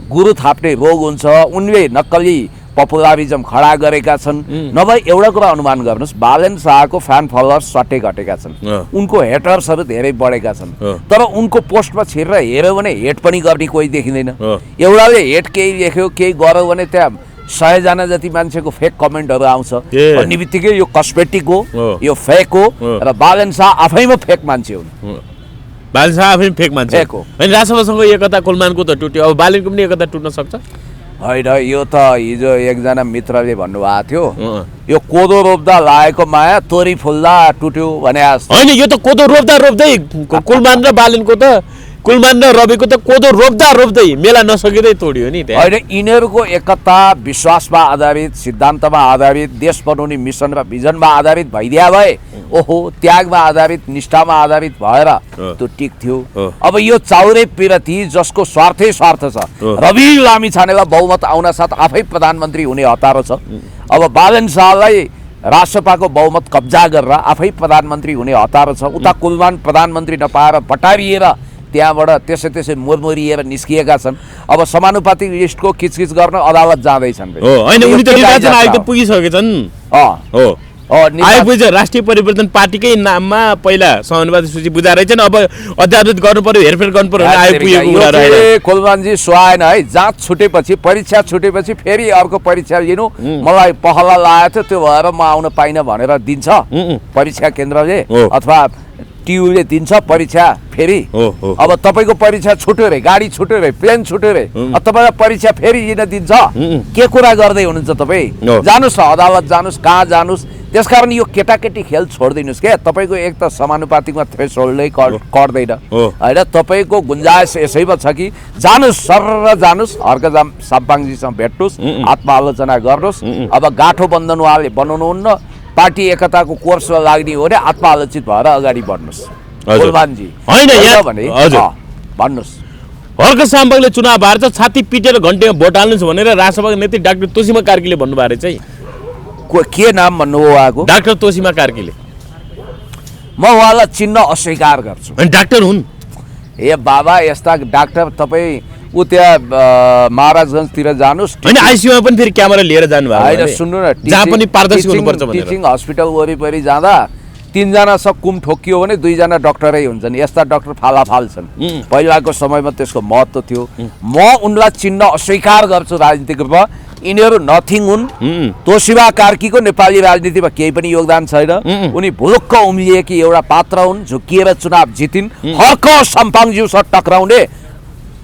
गुरु थाप्ने रोग हुन्छ उनले नक्कली पपुलरिजम खडा गरेका छन् नभए एउटा कुरा अनुमान गर्नुहोस् बालेन शाहको फ्यान फलोअर्स सट्टै घटेका छन् उनको हेटर्सहरू धेरै बढेका छन् तर उनको पोस्टमा छिरेर हेऱ्यो भने हेट पनि गर्ने कोही देखिँदैन एउटाले हेट केही लेख्यो केही गर्यो भने त्यहाँ 100 जना जति मान्छेको फेक कमेन्टहरू आउँछ भन्ने बित्तिकै यो कस्मेटिक हो यो फेक हो र बालेन शाह आफैमा फेक मान्छे हुन् बालेन शाह आफै फेक मान्छे हो अनि राजसभासँग एकता कुलमानको त टुट्यो अब बालेनको पनि एकता टुट्न सक्छ होइन यो त हिजो एकजना मित्रले भन्नुभएको थियो यो कोदो रोप्दा लागेको माया तोरी फुल्दा टुट्यो भने होइन यो त कोदो रोप्दै कुलमान र बालेनको त कुलमान र रविको त कोदो रोप्दै मेला नसकिँदै तोड्यो नि त्यहाँ होइन यिनीहरूको एकता विश्वासमा आधारित सिद्धान्तमा आधारित देश बनाउने मिसन र भिजनमा आधारित भइदिया भए ओहो त्यागमा आधारित निष्ठामा आधारित भएर त्यो टिक्थ्यो अब यो चाउरे पिरती जसको स्वार्थ छ रवि लामिछानेलाई बहुमत आउन साथ आफै प्रधानमन्त्री हुने हतारो छ अब बालेन शाहलाई राष्ट्रपाको बहुमत कब्जा गरेर आफै प्रधानमन्त्री हुने हतारो छ उता कुलमान प्रधानमन्त्री नपाएर बटारिएर त्यहाँबाट त्यसै मोरमोरिएर निस्किएका छन् अब समानुपातिक लिस्टको किचकिच गर्न अदालत जाँदैछन् होइन उनी त निर्वाचन आयोग त पुगिसकेछन् हो आयोग पुग्छ राष्ट्रिय परिवर्तन पार्टीकै नाममा पहिला समानुपातिक सूची बुझाएर रहेछन् अब अदालत गर्नु पर्यो हेरफेर गर्नु पर्यो आयोग पुगेको कुरा रहेछ कुलमानजी सुहाएन है जाँच छुटेपछि परीक्षा छुटेपछि फेरि अर्को परीक्षा लिनु मलाई पहला लागेको थियो त्यो भएर म आउन पाइनँ भनेर दिन्छ परीक्षा केन्द्रले अथवा टियुले दिन्छ परीक्षा फेरि अब तपाईको परीक्षा छुट्यो रे गाडी छुट्यो रे प्लेन छुट्यो रे तपाईलाई परीक्षा फेरि लिन दिन्छ के कुरा गर्दै हुनुहुन्छ तपाई जानुस् अदालत जानुस् कहाँ जानुस् त्यसकारण यो केटाकेटी खेल छोड्दिनुस् के तपाईको एक त समानुपातिकमा थ्रेसहोल्डै कट्दैन हैन तपाईको गुन्जाइस यसैमा छ कि जानुस् सर जानुस् हर्क साम्पाङजीसँग भेट्नुस् आत्मआलोचना गर्नुस् अब गाठो बन्धन उहाँले बनाउनुहुन्न पार्टी एकताको कोर्समा लाग्ने हो भने आत्मआलोचित भएर अगाडि बढ्नुस् कुलमानजी भन्नुस् हर्क साम्पाङले चुनाव हार्छ छाती पिटेर घन्टेमा भोट हाल्नुस् भनेर राजसभाको नेत्री डाक्टर तोसीमा कार्कीले भन्नुभएको रहेछ के नाम भन्नुभयो उहाँको डाक्टर तोसीमा कार्कीले म उहाँलाई चिन्न अस्वीकार गर्छु अनि डाक्टर हुन् ए बाबा यस्ता डाक्टर तपाईँ ऊ त्यहाँ महाराजगञ्जतिर जानुहोस्। होइन आइसियुमा पनि फेरि क्यामेरा लिएर जानुभयो होइन सुन्नु न, जहाँ पनि पारदर्शी हुनुपर्छ भनेर। टिचिङ हस्पिटल वरिपरि जाँदा 3 जना कुम ठोकियो भने 2 जना डक्टरै हुन्छन्। यस्ता डक्टर फालाफाल छन्। पहिलाको समयमा त्यसको महत्त्व थियो। म उनलाई चिन्न अस्वीकार गर्छु राजनीतिक रूपमा। यिनीहरू नथिङ हुन्। तोशिबा कार्कीको नेपाली राजनीतिमा केही पनि योगदान छैन। उनी भुलुक्क उम्लिएकी एउटा पात्र हुन्, झुकिएर चुनाव जितिन्। हर्क सम्पाङज्यूसँग टक्राउने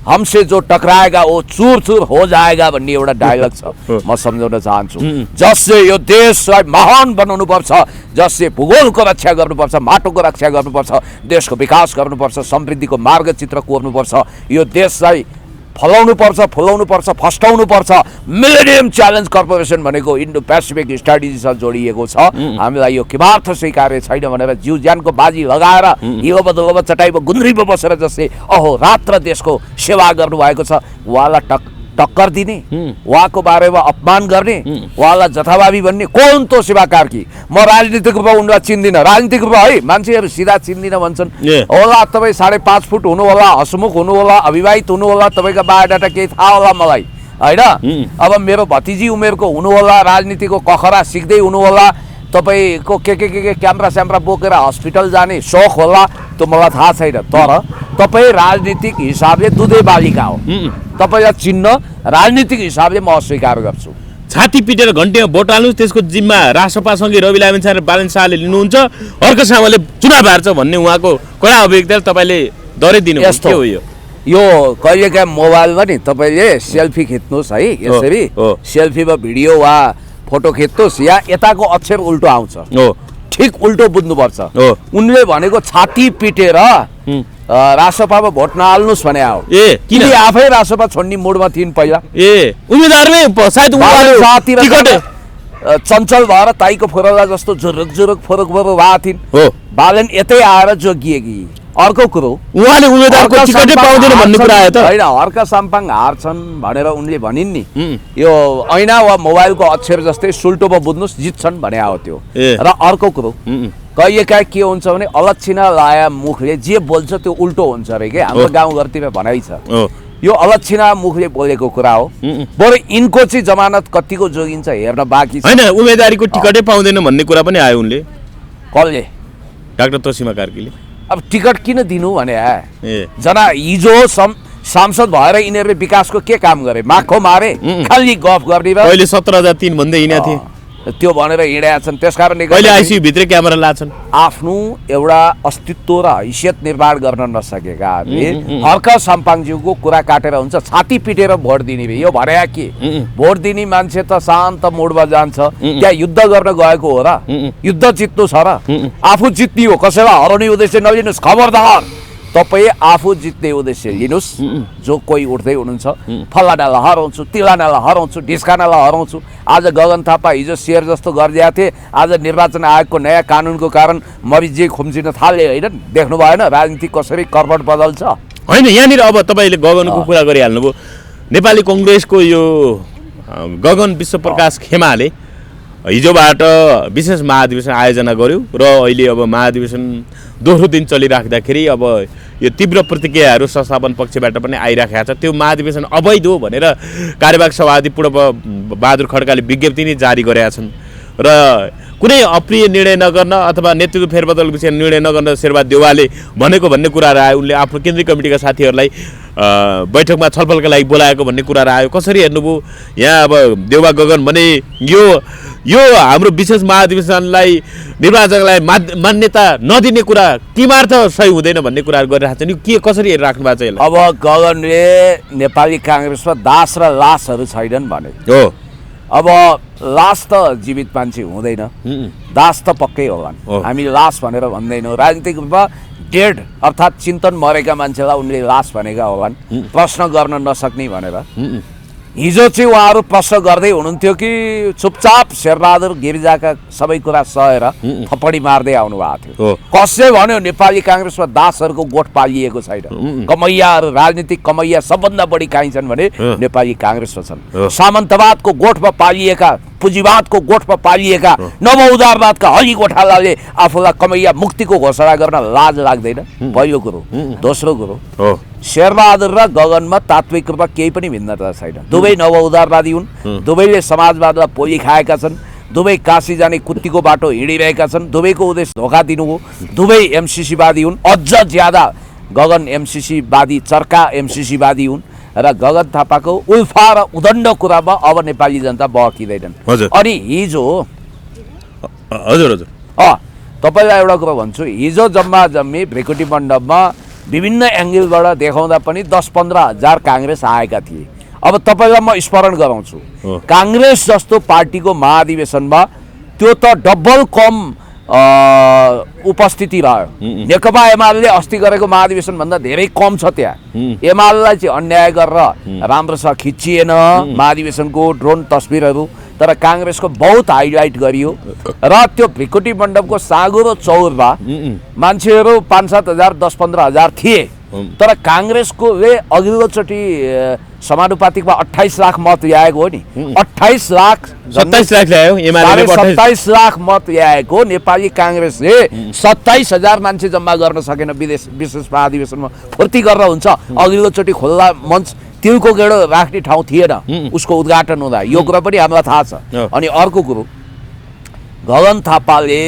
हमसे जो टकराएगा वो चूर चूर हो जाएगा भन्ने एउटा डायलग छ, म सम्झाउन चाहन्छु। जसले यो देशलाई महान बनाउनु पर्छ, जसले भूगोलको रक्षा गर्नुपर्छ, माटोको रक्षा गर्नुपर्छ, देशको विकास गर्नुपर्छ, समृद्धिको मार्गचित्र कोर्नुपर्छ, यो देशलाई फुलाउनु पर्छ, फस्टाउनु पर्छ। मिलेनियम च्यालेन्ज कर्पोरेसन भनेको इन्डो पेसिफिक स्ट्राटेजीसँग जोडिएको छ। हामीलाई यो किमार्थ स्वीकार्य छैन भनेर जिउ ज्यानको बाजी लगाएर हिलो चटाइमा गुन्द्रीमा बसेर जस्तै अहोरात्र देशको सेवा गर्नुभएको छ, उहाँलाई टक्कर दिने, उहाँको बारेमा अपमान गर्ने, उहाँलाई जथाभावी भन्ने कोन तोशिबा कार्की? म राजनीतिक रूपमा उनलाई चिन्दिनँ। राजनीतिक रूपमा है मान्छेहरू सिधा चिन्दिनँ भन्छन्। होला तपाईँ 5.5 फुट हुनु होला, हसमुख हुनु होला, अविवाहित हुनु होला, तपाईँको बायोडाटा केही थाहा होला मलाई होइन। अब मेरो भतिजी उमेरको हुनु होला, राजनीतिको कखरा सिक्दै हुनु होला, तपाईँको के क्यामेरा स्यामरा बोकेर हस्पिटल जाने सोख होला, त्यो मलाई थाहा छैन। तर तपाईँ राजनीतिक हिसाबले दुधे बालिका हो, तपाईँलाई चिन्न राजनीतिक हिसाबले म अस्वीकार गर्छु। छाती पिटेर घन्टीमा भोट हाल्नु, त्यसको जिम्मा रासपासँगै रवि लामिछाने र बालन शाहले लिनुहुन्छ, अर्को सामाले चुनाव हार्छ भन्ने उहाँको कडा अभियोगलाई तपाईँले दरै दिनु के हो? यो कहिलेकाहीँ मोबाइलमा नि तपाईँले सेल्फी खिच्नुहोस् है, यसरी सेल्फीमा भिडियो वा फोटो खिच्नुहोस्, या यताको अक्षर उल्टो आउँछ, ठिक उल्टो बुझ्नुपर्छ। उनले भनेको छाती पिटेर रासपामा भोट नहाल्नुहोस् भने हो। किन आफै रासपा छोड्ने मुडमा थिइन् पहिला। उम्मेदवारले सायद चञ्चल भएर ताईको फोरला जस्तो जुरुक फोरक भएको थिइन्। बालन यतै आएर जोगिएकी। अर्को कुरो उहाँले उम्मेदवारको टिकटै पाउँदैन भन्ने कुरा आयो त हैन। हर्क साम्पाङ हार्छन् भनेर उनले भनिन् नि, यो ऐना वा मोबाइलको अक्षर जस्तै सुल्टोमा बुझ्नुहोस् जित्छन् भने आयो त्यो। र अर्को कुरो कहिलेकाहीँ के हुन्छ भने अलक्षिणा लाया मुखले जे बोल्छ त्यो उल्टो हुन्छ अरे के। हाम्रो गाउँघरतिर भनाइ छ, यो अलक्षिणा मुखले बोलेको कुरा हो। बरु यिनको चाहिँ जमानत कतिको जोगिन्छ हेर्न बाँकी छ। हैन उम्मेदवारीको टिकटै पाउँदैन भन्ने कुरा पनि आयो उनले। कसले? डाक्टर तोशिबा कार्कीले। अब टिकट किन दिनु भने जना हिजो सांसद भएर यिनीहरूले विकासको के काम गरे? माखो मारे, खाली गफ गर्ने। अहिले 17,003 भन्दै हिँडेका थिए, त्यो भनेर हिँडेका छन्। त्यसकारणले अहिले आइसियु भित्र क्यामेरा लाछन्। आफ्नो एउटा अस्तित्व र हैसियत निर्माण गर्न नसकेकाहरूले हर्क साम्पाङज्यूको कुरा काटेर हुन्छ छाती पिटेर भोट दिने भए। यो भने के भोट दिने मान्छे त शान्त मोडमा जान्छ, त्यहाँ युद्ध गर्न गएको हो र? युद्ध जित्नु छ र? आफू जित्ने हो, कसैलाई हराउने उद्देश्य नलिनुहोस्। खबरदार तपाईँ आफू जित्ने उद्देश्य लिनुहोस्। जो कोही उठ्दै हुनुहुन्छ फलानालाई हराउँछु, तिलानालाई हराउँछु, ढिस्कानालाई हराउँछु। आज गगन थापा हिजो शेर जस्तो गरिदिएको थिए, आज निर्वाचन आयोगको नयाँ कानुनको कारण मरिजी खुम्चिन थाले होइन। देख्नु भएन राजनीति कसरी कर्मठ बदल्छ? होइन यहाँनिर अब तपाईँले गगनको कुरा गरिहाल्नुभयो। नेपाली कङ्ग्रेसको यो गगन विश्वप्रकाश खेमाले हिजोबाट विशेष महाधिवेशन आयोजना गर्यो र अहिले अब महाधिवेशन दोस्रो दिन चलिराख्दाखेरि अब यो तीव्र प्रतिक्रियाहरू संस्थापन पक्षबाट पनि आइराखेको छ। त्यो महाधिवेशन अवैध हो भनेर कार्यवाहक सभापति पूर्ण बहादुर खड्काले विज्ञप्ति नै जारी गरेका छन् र कुनै अप्रिय निर्णय नगर्न अथवा नेतृत्व फेरबदल विषय निर्णय नगर्न शेरबहादुर देउवाले भनेको भन्ने कुराहरू आयो। उनले आफ्नो केन्द्रीय कमिटीका साथीहरूलाई बैठकमा छलफलका लागि बोलाएको भन्ने कुराहरू आयो। कसरी हेर्नुभयो यहाँ? अब देउवा गगन भने यो हाम्रो विशेष महाधिवेशनलाई निर्वाचनलाई मान्यता नदिने कुरा किमार्थ सही हुँदैन भन्ने कुराहरू गरिरहेको छन्। यो के कसरी हेरिराख्नु भएको छ यसलाई? अब गगनले नेपाली काङ्ग्रेसमा दास र लासहरू छैनन् भने हो। अब लास त जीवित मान्छे हुँदैन, दास त पक्कै होलान्। हामी लास भनेर भन्दैनौँ। राजनीतिक रूपमा डेड अर्थात् चिन्तन मरेका मान्छेलाई उनले लास भनेका होलान्, प्रश्न गर्न नसक्ने भनेर। हिजो चाहिँ उहाँहरू प्रश्न गर्दै हुनुहुन्थ्यो कि चुपचाप शेरबहादुर गिरिजाका सबै कुरा सहेर थप्पडी मार्दै आउनु भएको थियो। कसले भन्यो नेपाली काङ्ग्रेसमा दासहरूको गोठ पालिएको छैन? कमैयाहरू, राजनीतिक कमैया सबभन्दा बढी काहीँ छन् भने नेपाली काङ्ग्रेसमा छन्। सामन्तवादको गोठमा पालिएका पुँजीवादको गोठमा पालिएका नवउदारवादका हली गोठालाले आफूलाई कमैया मुक्तिको घोषणा गर्न लाज लाग्दैन, पहिलो कुरो। दोस्रो कुरो, शेरबहादुर र गगनमा तात्विक रूपमा केही पनि भिन्नता छैन। दुवै नवउदारवादी हुन्, दुवैले समाजवादलाई पोली खाएका छन्, दुवै काशी जाने कुत्तीको बाटो हिँडिरहेका छन्, दुवैको उद्देश्य धोका दिनु हो, दुवै एमसिसीवादी हुन्। अझ ज्यादा गगन एमसिसीवादी, चर्का एमसिसीवादी हुन् र गगन थापाको उल्फा र उदण्ड कुरामा अब नेपाली जनता बहकिँदैनन्। अनि हिजो हजुर हजुर तपाईँलाई एउटा कुरा भन्छु, हिजो जम्मा जम्मी भ्रिकुटी मण्डपमा विभिन्न एङ्गलबाट देखाउँदा पनि 10-15 हजार काङ्ग्रेस आएका थिए। अब तपाईँलाई म स्मरण गराउँछु, काङ्ग्रेस जस्तो पार्टीको महाधिवेशनमा त्यो त डबल कम उपस्थिति रह्यो। नेकपा एमाले अस्ति गरेको महाधिवेशनभन्दा धेरै कम छ त्यहाँ। एमालेलाई चाहिँ अन्याय गरेर राम्रोसँग खिचिएन महाधिवेशनको ड्रोन तस्बिरहरू, तर काङ्ग्रेसको बहुत हाइलाइट गरियो र त्यो भ्रिकुटी मण्डपको साँगुरो चौरमा मान्छेहरू 5-7 हजार 10-15 हजार थिए, तर काङ्ग्रेसकोले अघिल्लोचोटि समानुपातिकमा 28 लाख मत ल्याएको हो नि। 28 लाख 27 लाख ल्यायो एमाले, 27 लाख मत ल्याएको नेपाली काङ्ग्रेसले 27 हजार मान्छे जम्मा गर्न सकेन। विशेष महाधिवेशनमा फुर्ती गरेर हुन्छ। अघिल्लोचोटि खुल्ला मञ्च तिलको गेडो राख्ने ठाउँ थिएन उसको उद्घाटन हुँदा, यो कुरा पनि हामीलाई थाहा छ। अनि अर्को कुरो, गगन थापाले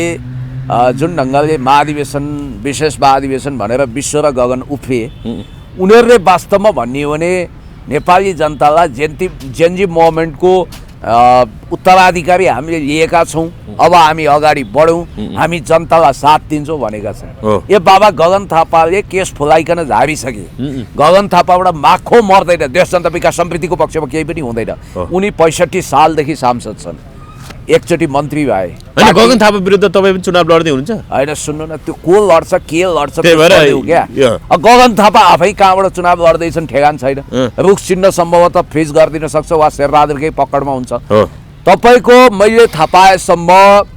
जुन ढङ्गले महाधिवेशन विशेष महाधिवेशन भनेर विश्व र गगन उफ्रिए, उनीहरूले वास्तवमा भन्ने हो भने नेपाली जनतालाई जेनजी मोभमेन्टको उत्तराधिकारी हामीले लिएका छौँ, अब हामी अगाडि बढौँ, हामी जनतालाई साथ दिन्छौँ भनेका छन्। यो बाबा गगन थापाले केस फुलाइकन झारिसके। गगन थापाबाट माखो मर्दैन, देश जनता विकास समृद्धिको पक्षमा केही पनि हुँदैन। उनी 65 सालदेखि सांसद छन्, एकचोटि मन्त्री भए। होइन, गगन थापा विरुद्ध तपाईँ पनि चुनाव लड्दै हुनुहुन्छ? होइन, सुन्नु न, त्यो को लड्छ के लड्छ क्या। गगन थापा आफै कहाँबाट चुनाव लड्दैछन् ठेगान छैन। रुख चिन्ह सम्भवतः फ्रिज गरिदिन सक्छ वा शेरबहादुरकै पकडमा हुन्छ। तपाईँको मैले थाहा पाएसम्म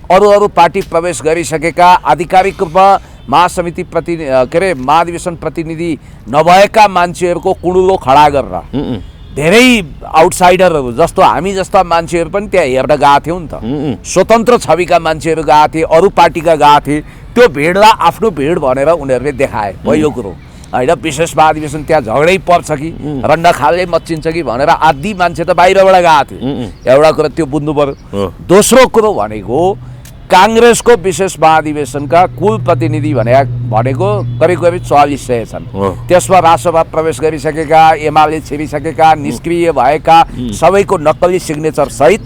अरू पार्टी प्रवेश गरिसकेका आधिकारिक रूपमा महासमिति महाधिवेशन प्रतिनिधि नभएका मान्छेहरूको कुडुलो खडा गरेर धेरै आउटसाइडरहरू जस्तो हामी जस्ता मान्छेहरू पनि त्यहाँ हेर्न गएको थियौँ नि त। स्वतन्त्र छविका मान्छेहरू गएको थिए, अरू पार्टीका गएको थिए। त्यो भिडलाई आफ्नो भिड भनेर उनीहरूले देखाए, पहिलो कुरो होइन। विशेष महाधिवेशन त्यहाँ झगडै पर्छ कि रन्डाखालले मच्चिन्छ कि भनेर आधी मान्छे त बाहिरबाट गएको थिए, एउटा कुरा त्यो बुझ्नु पर्यो। दोस्रो कुरो भनेको काङ्ग्रेसको विशेष महाधिवेशनका कुल प्रतिनिधि भनेको करिब 4400 छन्। त्यसमा राष्ट्रसभा प्रवेश गरिसकेका, एमाले छिरिसकेका, निष्क्रिय भएका सबैको नक्कली सिग्नेचर सहित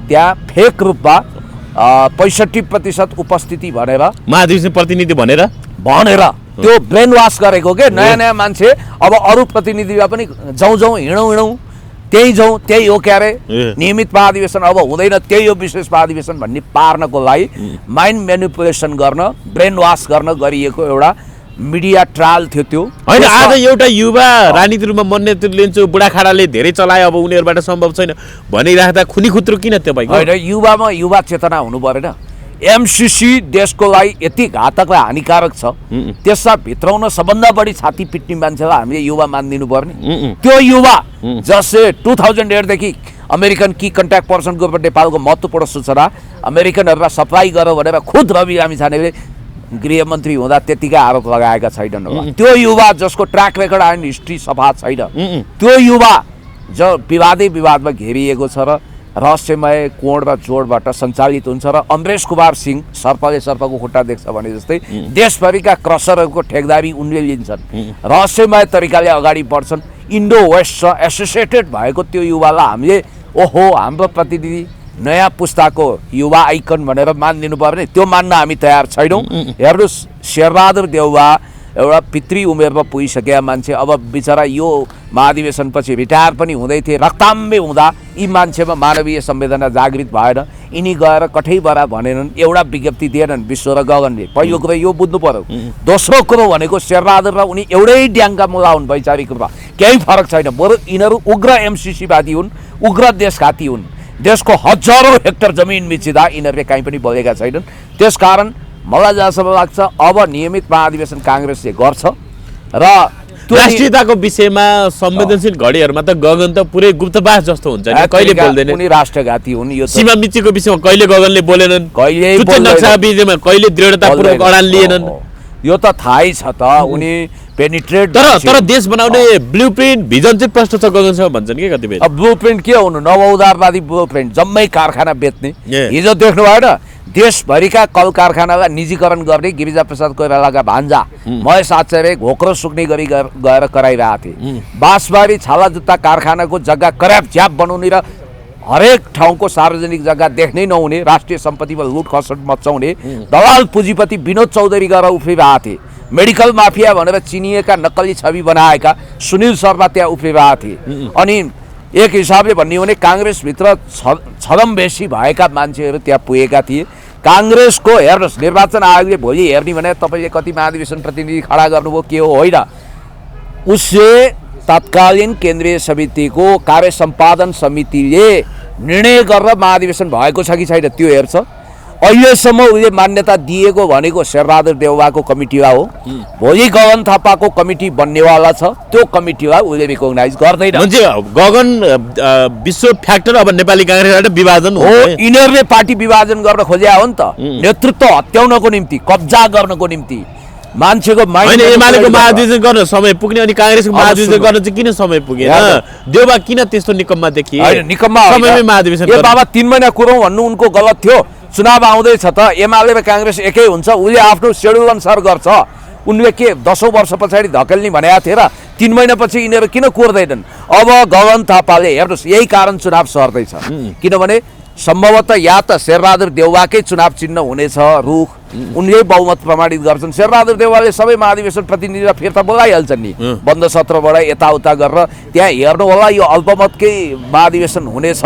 त्यहाँ फेक रूपमा 65% उपस्थिति भनेर महाधिवेशन प्रतिनिधि भनेर त्यो ब्रेन वास गरेको के नयाँ मान्छे। अब अरू प्रतिनिधिलाई पनि जाउँ हिँडौँ त्यही जाउँ त्यही हो क्यारे, नियमित महाधिवेशन अब हुँदैन, त्यही हो विशेष महाधिवेशन भन्ने पार्नको लागि माइन्ड मेनिपुलेसन गर्न, ब्रेन वास गर्न गरिएको एउटा मिडिया ट्रायल थियो त्यो। होइन, आज एउटा युवा राजनीति रूपमा मन नेतृत्व लिन्छु, बुढाखाडाले धेरै चलाए, अब उनीहरूबाट सम्भव छैन भनिराख्दा खुनी खुत्रो किन तपाईँको? होइन, युवामा युवा चेतना हुनु परेन। एमसिसी देशको लागि यति घातक र हानिकारक छ, त्यसमा भित्राउन सबभन्दा बढी छाती पिट्ने मान्छेलाई हामीले युवा मानिदिनु पर्ने। त्यो युवा जसले 2008 देखि अमेरिकन की कन्ट्याक्ट पर्सनको रूपमा नेपालको महत्त्वपूर्ण सूचना अमेरिकनहरूलाई सप्लाई गर्यो भनेर खुद रवि लामिछानेले गृहमन्त्री हुँदा त्यतिकै आरोप लगाएका छैनन्। त्यो युवा जसको ट्र्याक रेकर्ड एन्ड हिस्ट्री सफा छैन, त्यो युवा जो विवादमा घेरिएको छ र रहस्यमय कोणमा जोडबाट सञ्चालित हुन्छ र अमरेश कुमार सिंह सर्पको खुट्टा देख्छ भने जस्तै देशभरिका क्रसरहरूको ठेकदारी उनले लिन्छन्, रहस्यमय तरिकाले अगाडि बढ्छन्। इन्डो वेस्टसँग एसोसिएटेड भएको त्यो युवालाई हामीले ओहो हाम्रो प्रतिनिधि नयाँ पुस्ताको युवा आइकन भनेर मानिदिनु पर्ने, त्यो मान्न हामी तयार छैनौँ। हेर्नुहोस्, शेरबहादुर देउवा एउटा पितृ उमेरमा पुगिसकेका मान्छे, अब बिचरा यो महाधिवेशनपछि रिटायर पनि हुँदै थिए, रक्ताम्बे हुँदा यी मान्छेमा मानवीय संवेदना जागृत भएन, यिनी गएर कठैबरा भनेनन्, एउटा विज्ञप्ति दिएनन् विश्व र गगनले। पहिलो कुरो यो बुझ्नु पर्यो। दोस्रो कुरो भनेको शेरबहादुर र उनी एउटै ड्याङ्का मुला हुन्, वैचारिक रूपमा केही फरक छैन। बरु यिनीहरू उग्र एमसिसीवादी हुन्, उग्र देशघाती हुन्। देशको हजारौँ हेक्टर जमिन मिचिँदा यिनीहरूले कहीँ पनि बोलेका छैनन्। त्यसकारण मलाई जहाँसम्म लाग्छ अब नियमित महाधिवेशन काङ्ग्रेसले गर्छ र राष्ट्रियताको विषयमा संवेदनशील घडीहरुमा त गगन त पुरै गुप्तवास जस्तो हुन्छ नि, कहिले बोल्दैन। उनी राष्ट्रघाती हुन्। यो सीमा मिचिको विषयमा कहिले गगनले बोलेनन्, कहिले नक्सा विषयमा कहिले दृढतापूर्वक अडान लिएनन्। यो त थाहै छ त, उनी पेनिट्रेट। तर देश बनाउने ब्लुप्रिन्ट भिजन चाहिँ प्रष्ट छ गगनसँग भन्छन् के कति बेला। अब ब्लुप्रिन्ट के हुनु, नवउदारवादी ब्लुप्रिन्ट, जम्मै कारखाना बेच्ने। हिजो देख्नु भएन देशभरिका कल कारखानालाई निजीकरण गर्ने गिरिजा प्रसाद कोइरालाका भान्जा महेश आचार्य घोक्रो सुक्ने गरी गएर कराइरहेको थिए। बाँसबारी छाला जुत्ता कारखानाको जग्गा कर्याप झ्याप बनाउने र हरेक ठाउँको सार्वजनिक जग्गा देख्नै नहुने, राष्ट्रिय सम्पत्तिमा लुट खसट मचाउने दलाल पुँजीपति विनोद चौधरी गएर उफ्रिरहेका थिए। मेडिकल माफिया भनेर चिनिएका नक्कली छवि बनाएका सुनिल शर्मा त्यहाँ उफ्रिरहेका थिए। अनि एक हिसाबले भन्ने हो भने काङ्ग्रेसभित्र छदमवेशी भएका मान्छेहरू त्यहाँ पुगेका थिए। काङ्ग्रेसको हेर्नुहोस्, निर्वाचन आयोगले भोलि हेर्ने भने तपाईँले कति महाधिवेशन प्रतिनिधि खडा गर्नुभयो के हो, होइन, उसले तत्कालीन केन्द्रीय समितिको कार्य सम्पादन समितिले निर्णय गरेर महाधिवेशन भएको छ कि छैन त्यो हेर्छ। अहिलेसम्म उसले मान्यता दिएको भनेको शेरबहादुर देउवाको कमिटीमा हो। भोलि गगन थापाको कमिटी बन्नेवाला छ, त्यो कमिटीलाई उसले रिकग्नाइज गर्दैन। गगन विश्व फ्याक्टर अब नेपाली काङ्ग्रेसबाट विभाजन हो। यिनीहरूले पार्टी विभाजन गर्न खोज्या हो नि त, नेतृत्व हत्याउनको निम्ति, कब्जा गर्नको निम्ति। मान्छेको एमालेको महाधिवेशन गर्न समय पुग्ने अनि काङ्ग्रेसको महाधिवेशन गर्न चाहिँ किन समय पुगेन? देउबा किन त्यस्तो निकम्मा देखिए? निकम्मा समयमै महाधिवेशन ए बाबा 3 महिना कुरौँ भन्नु उनको गलत थियो। चुनाव आउँदैछ त, एमाले र काङ्ग्रेस एकै हुन्छ, उसले आफ्नो सेड्युल अनुसार गर्छ। उनले के 10औं वर्ष पछाडि धकेल्ने भनेको थिए र 3 महिनापछि यिनीहरू किन कोर्दैनन्? अब गगन थापाले हेर्नुहोस्, यही कारण चुनाव सर्दैछ। किनभने सम्भवतः या त शेरबहादुर देउवाकै चुनाव चिन्ह हुनेछ रुख, उनले बहुमत प्रमाणित गर्छन्। शेरबहादुर देउवाले सबै महाधिवेशन प्रतिनिधिलाई फिर्ता बोलाइहाल्छन् नि, बन्द सत्रबाट यताउता गरेर। त्यहाँ हेर्नु होला, यो अल्पमतकै महाधिवेशन हुनेछ,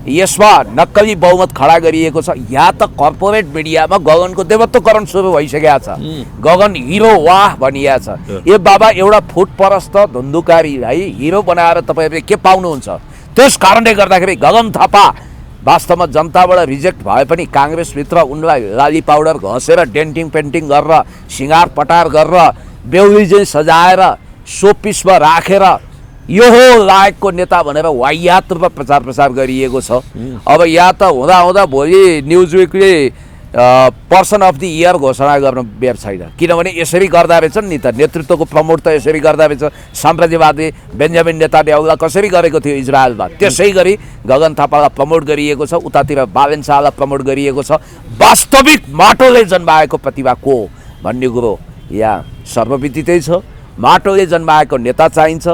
यसमा नक्कली बहुमत खडा गरिएको छ। यहाँ त कर्पोरेट मिडियामा गगनको देवत्वकरण सुरु भइसकेको छ। गगन हिरो वाह भनिया छ। ए बाबा, एउटा फुटपरस्त धुन्धुकारीलाई हिरो बनाएर तपाईँहरूले के पाउनुहुन्छ? त्यस कारणले गर्दाखेरि गगन थापा वास्तवमा जनताबाट रिजेक्ट भए पनि काङ्ग्रेसभित्र उनलाई लाली पाउडर घसेर डेन्टिङ पेन्टिङ गरेर सिँगार पटार गरेर बेहुली चाहिँ सजाएर सोपिसमा राखेर यो हो लायकको नेता भनेर वाहियात रूपमा प्रचार प्रसार गरिएको छ। अब या त हुँदा हुँदा भोलि न्युज विकले पर्सन अफ द इयर घोषणा गर्न बेर छैन। किनभने यसरी गर्दा रहेछन् नि त, नेतृत्वको प्रमोट त यसरी गर्दा रहेछ। साम्राज्यवादी बेन्जामिन नेतान्याहुलाई कसरी गरेको थियो इजरायलमा, त्यसै गरी गगन थापालाई प्रमोट गरिएको छ। उतातिर बालेन शाहलाई प्रमोट गरिएको छ। वास्तविक माटोले जन्माएको प्रतिभा को भन्ने कुरो यहाँ सर्वविदितै छ। माटोले जन्माएको नेता चाहिन्छ।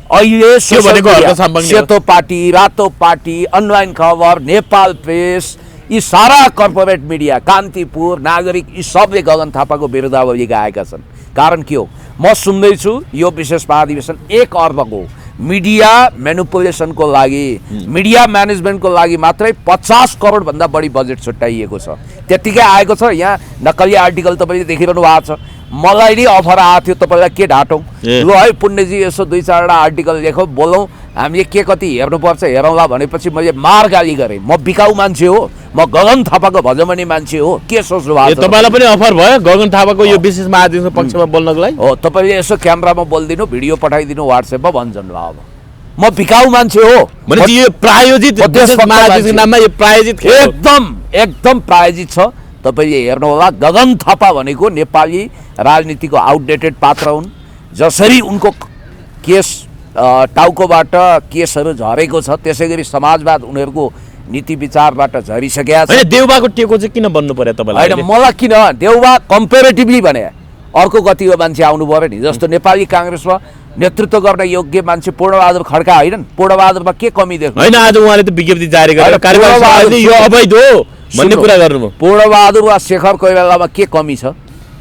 अहिले सेतो पार्टी, रातो पार्टी, अनलाइन खबर, नेपाल प्रेस, यी सारा कर्पोरेट मिडिया, कान्तिपुर, नागरिक, यी सबले गगन थापाको विरुद्धावली गाएका छन्। कारण के हो? म सुन्दैछु यो विशेष महाधिवेशन 1 अर्बको मिडिया म्यानिपुलेसनको लागि, मिडिया म्यानेजमेन्टको लागि मात्रै 50 करोड भन्दा बढी बजेट छुट्याइएको छ। त्यतिकै आएको छ। यहाँ नक्कली आर्टिकल तपाईँले देखिरहनु भएको छ। मलाई नि अफर आएको थियो, तपाईँलाई के ढाँटौँ, ल है पुण्यजी यसो 2-4वटा आर्टिकल लेखौँ, बोलौँ, हामीले के कति हेर्नुपर्छ हेरौँला भनेपछि मैले मार गाली गरेँ। म बिकाउ मान्छे हो, म गगन थापाको भजमनी मान्छे हो, के सोच्नु भएको? तपाईँलाई पनि अफर भयो गगन थापाको यो विशेष महाधिवेशनको पक्षमा बोल्नको लागि? हो, तपाईँले यसो क्यामेरामा बोलिदिनु, भिडियो पठाइदिनु व्हाट्सएपमा भन्छन्। अब म बिकाउ मान्छे हो भनेपछि यो प्रायोजित महाधिवेशनको नाममा यो प्रायोजित एकदम प्रायोजित छ। तपाईँले हेर्नु होला, गगन थापा भनेको नेपाली राजनीतिको आउटडेटेड पात्र हुन्। जसरी उनको केस टाउकोबाट केसहरू झरेको छ, त्यसै गरी समाजवाद उनीहरूको नीति विचारबाट झरिसकेका छ। देउबाको टेको चाहिँ किन बन्नु पर्यो तपाईँलाई? होइन, मलाई किन देउबा कम्पेरेटिभली भने अर्को कतिको मान्छे आउनु पर्यो नि। जस्तो नेपाली काङ्ग्रेसमा नेतृत्व गर्न योग्य मान्छे पूर्णबहादुर खड्का होइनन्। पूर्णबहादुरमा के कमी देख्नु? होइन, आज उहाँले त विज्ञप्ति जारी गरेर कार्यवाही यो अवैध हो भन्ने कुरा गर्नुभयो। पूर्णबहादुर वा शेखर कोइरालामा के कमी छ?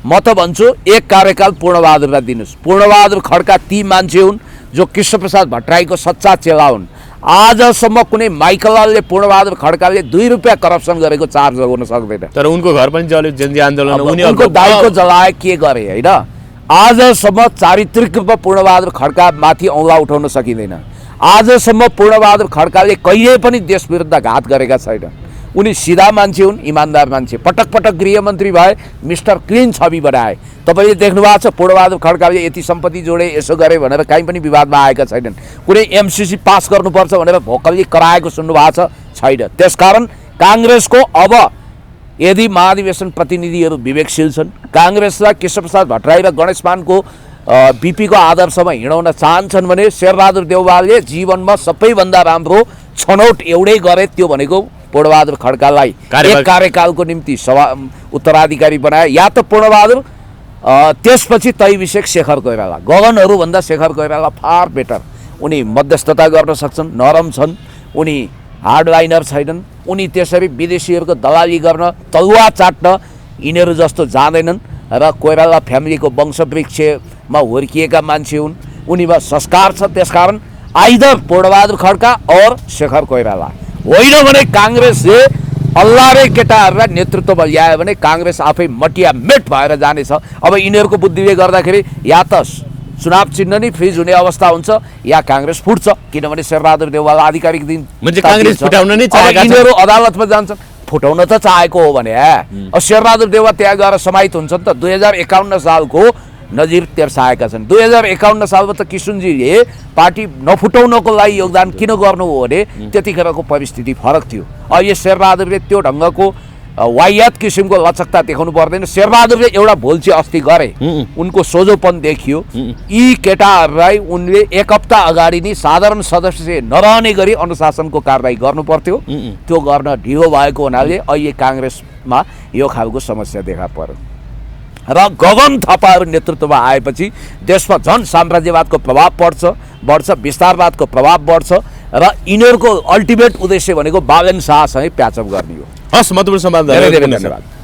म त भन्छु 1 कार्यकाल पूर्णबहादुरलाई दिनुहोस्। पूर्णबहादुर खड्का ती मान्छे हुन् जो कृष्णप्रसाद भट्टराईको सच्चा चेला हुन्। आजसम्म कुनै माइकलले पूर्णबहादुर खड्काले 2 रुपियाँ करप्सन गरेको चार्ज गर्न सक्दैन। तर उनको घर पनि जल्यो, जनजी आन्दोलन उनको दाइको जलाए के गरे, होइन? आजसम्म चारित्रिक रूपमा पूर्णबहादुर खड्का माथि औँला उठाउन सकिँदैन। आजसम्म पूर्णबहादुर खड्काले कहिले पनि देश विरुद्ध घात गरेका छैन। उनी सिधा मान्छे हुन्, इमान्दार मान्छे। पटक पटक गृहमन्त्री भए, मिस्टर क्लिन छवि बनाए। तपाईँले देख्नु भएको छ पूर्णबहादुर खड्काले यति सम्पत्ति जोडे, यसो गरे भनेर कहीँ पनि विवादमा आएका छैनन्। कुनै एमसिसी पास गर्नुपर्छ भनेर भोकलले कराएको सुन्नु भएको छैन। त्यसकारण काङ्ग्रेसको अब यदि महाधिवेशन प्रतिनिधिहरू विवेकशील छन्, काङ्ग्रेसलाई केशवप्रसाद भट्टराई र गणेश मानको बिपीको आदर्शमा हिँडाउन चाहन्छन् भने शेरबहादुर देउवालले जीवनमा सबैभन्दा राम्रो छनौट एउटै गरे, त्यो भनेको पूर्णबहादुर खड्कालाई एक कार्यकालको निम्ति उत्तराधिकारी बनाए। या त पूर्णबहादुर त्यसपछि तैविषेक शेखर कोइराला, गगनहरूभन्दा शेखर कोइराला फार बेटर। उनी मध्यस्थता गर्न सक्छन्, नरम छन्, उनी हार्डलाइनर छैनन्, उनी त्यसरी विदेशीहरूको दलाली गर्न, तलुवा चाट्न यिनीहरू जस्तो जाँदैनन्। र कोइराला फ्यामिलीको वंशवृक्षमा हुर्किएका मान्छे हुन्, उनीमा संस्कार छ। त्यसकारण आइदर पूर्णबहादुर खड्का और शेखर कोइराला, होइन भने काङ्ग्रेसले अल्लारे केटाहरूलाई नेतृत्वमा ल्यायो भने काङ्ग्रेस आफै मटिया मेट भएर जानेछ। अब यिनीहरूको बुद्धिले गर्दाखेरि या त चुनाव चिन्ह नै फ्रिज हुने अवस्था हुन्छ या काङ्ग्रेस फुट्छ, किनभने शेरबहादुर देउवाल आधिकारिक दिन काङ्ग्रेस फुटाउन नै चाहेका छन्। यिनीहरू अदालतमा जान्छन्, फुटाउन त चाहेको हो भने अब शेरबहादुर देउवा त्यहाँ गएर समाहित हुन्छन् त। 2051 सालको नजिर तेर्साएका छन्। 2051 सालमा त किशुनजीले पार्टी नफुटाउनको लागि योगदान किन गर्नु हो भने त्यतिखेरको परिस्थिति फरक थियो। अब यो शेरबहादुरले त्यो ढङ्गको वाहियात किसिमको लचकता देखाउनु पर्दैन। शेरबहादुरले एउटा भोल्ची अस्ति गरे, उनको सोझोपन देखियो। यी केटाहरूलाई उनले एक हप्ता अगाडि नै साधारण सदस्य नरहने गरी अनुशासनको कारबाही गर्नु पर्थ्यो। त्यो गर्न ढिलो भएको हुनाले अहिले काङ्ग्रेसमा यो खालको समस्या देखा पर्यो। र गगन थापाहरू नेतृत्वमा आएपछि देशमा झन् साम्राज्यवादको प्रभाव बढ्छ, विस्तारवादको प्रभाव बढ्छ र यिनीहरूको अल्टिमेट उद्देश्य भनेको बालन शाहसँगै प्याचअप गर्ने हो। हस्, महत्त्वपूर्ण संवाद। धेरै धेरै धन्यवाद।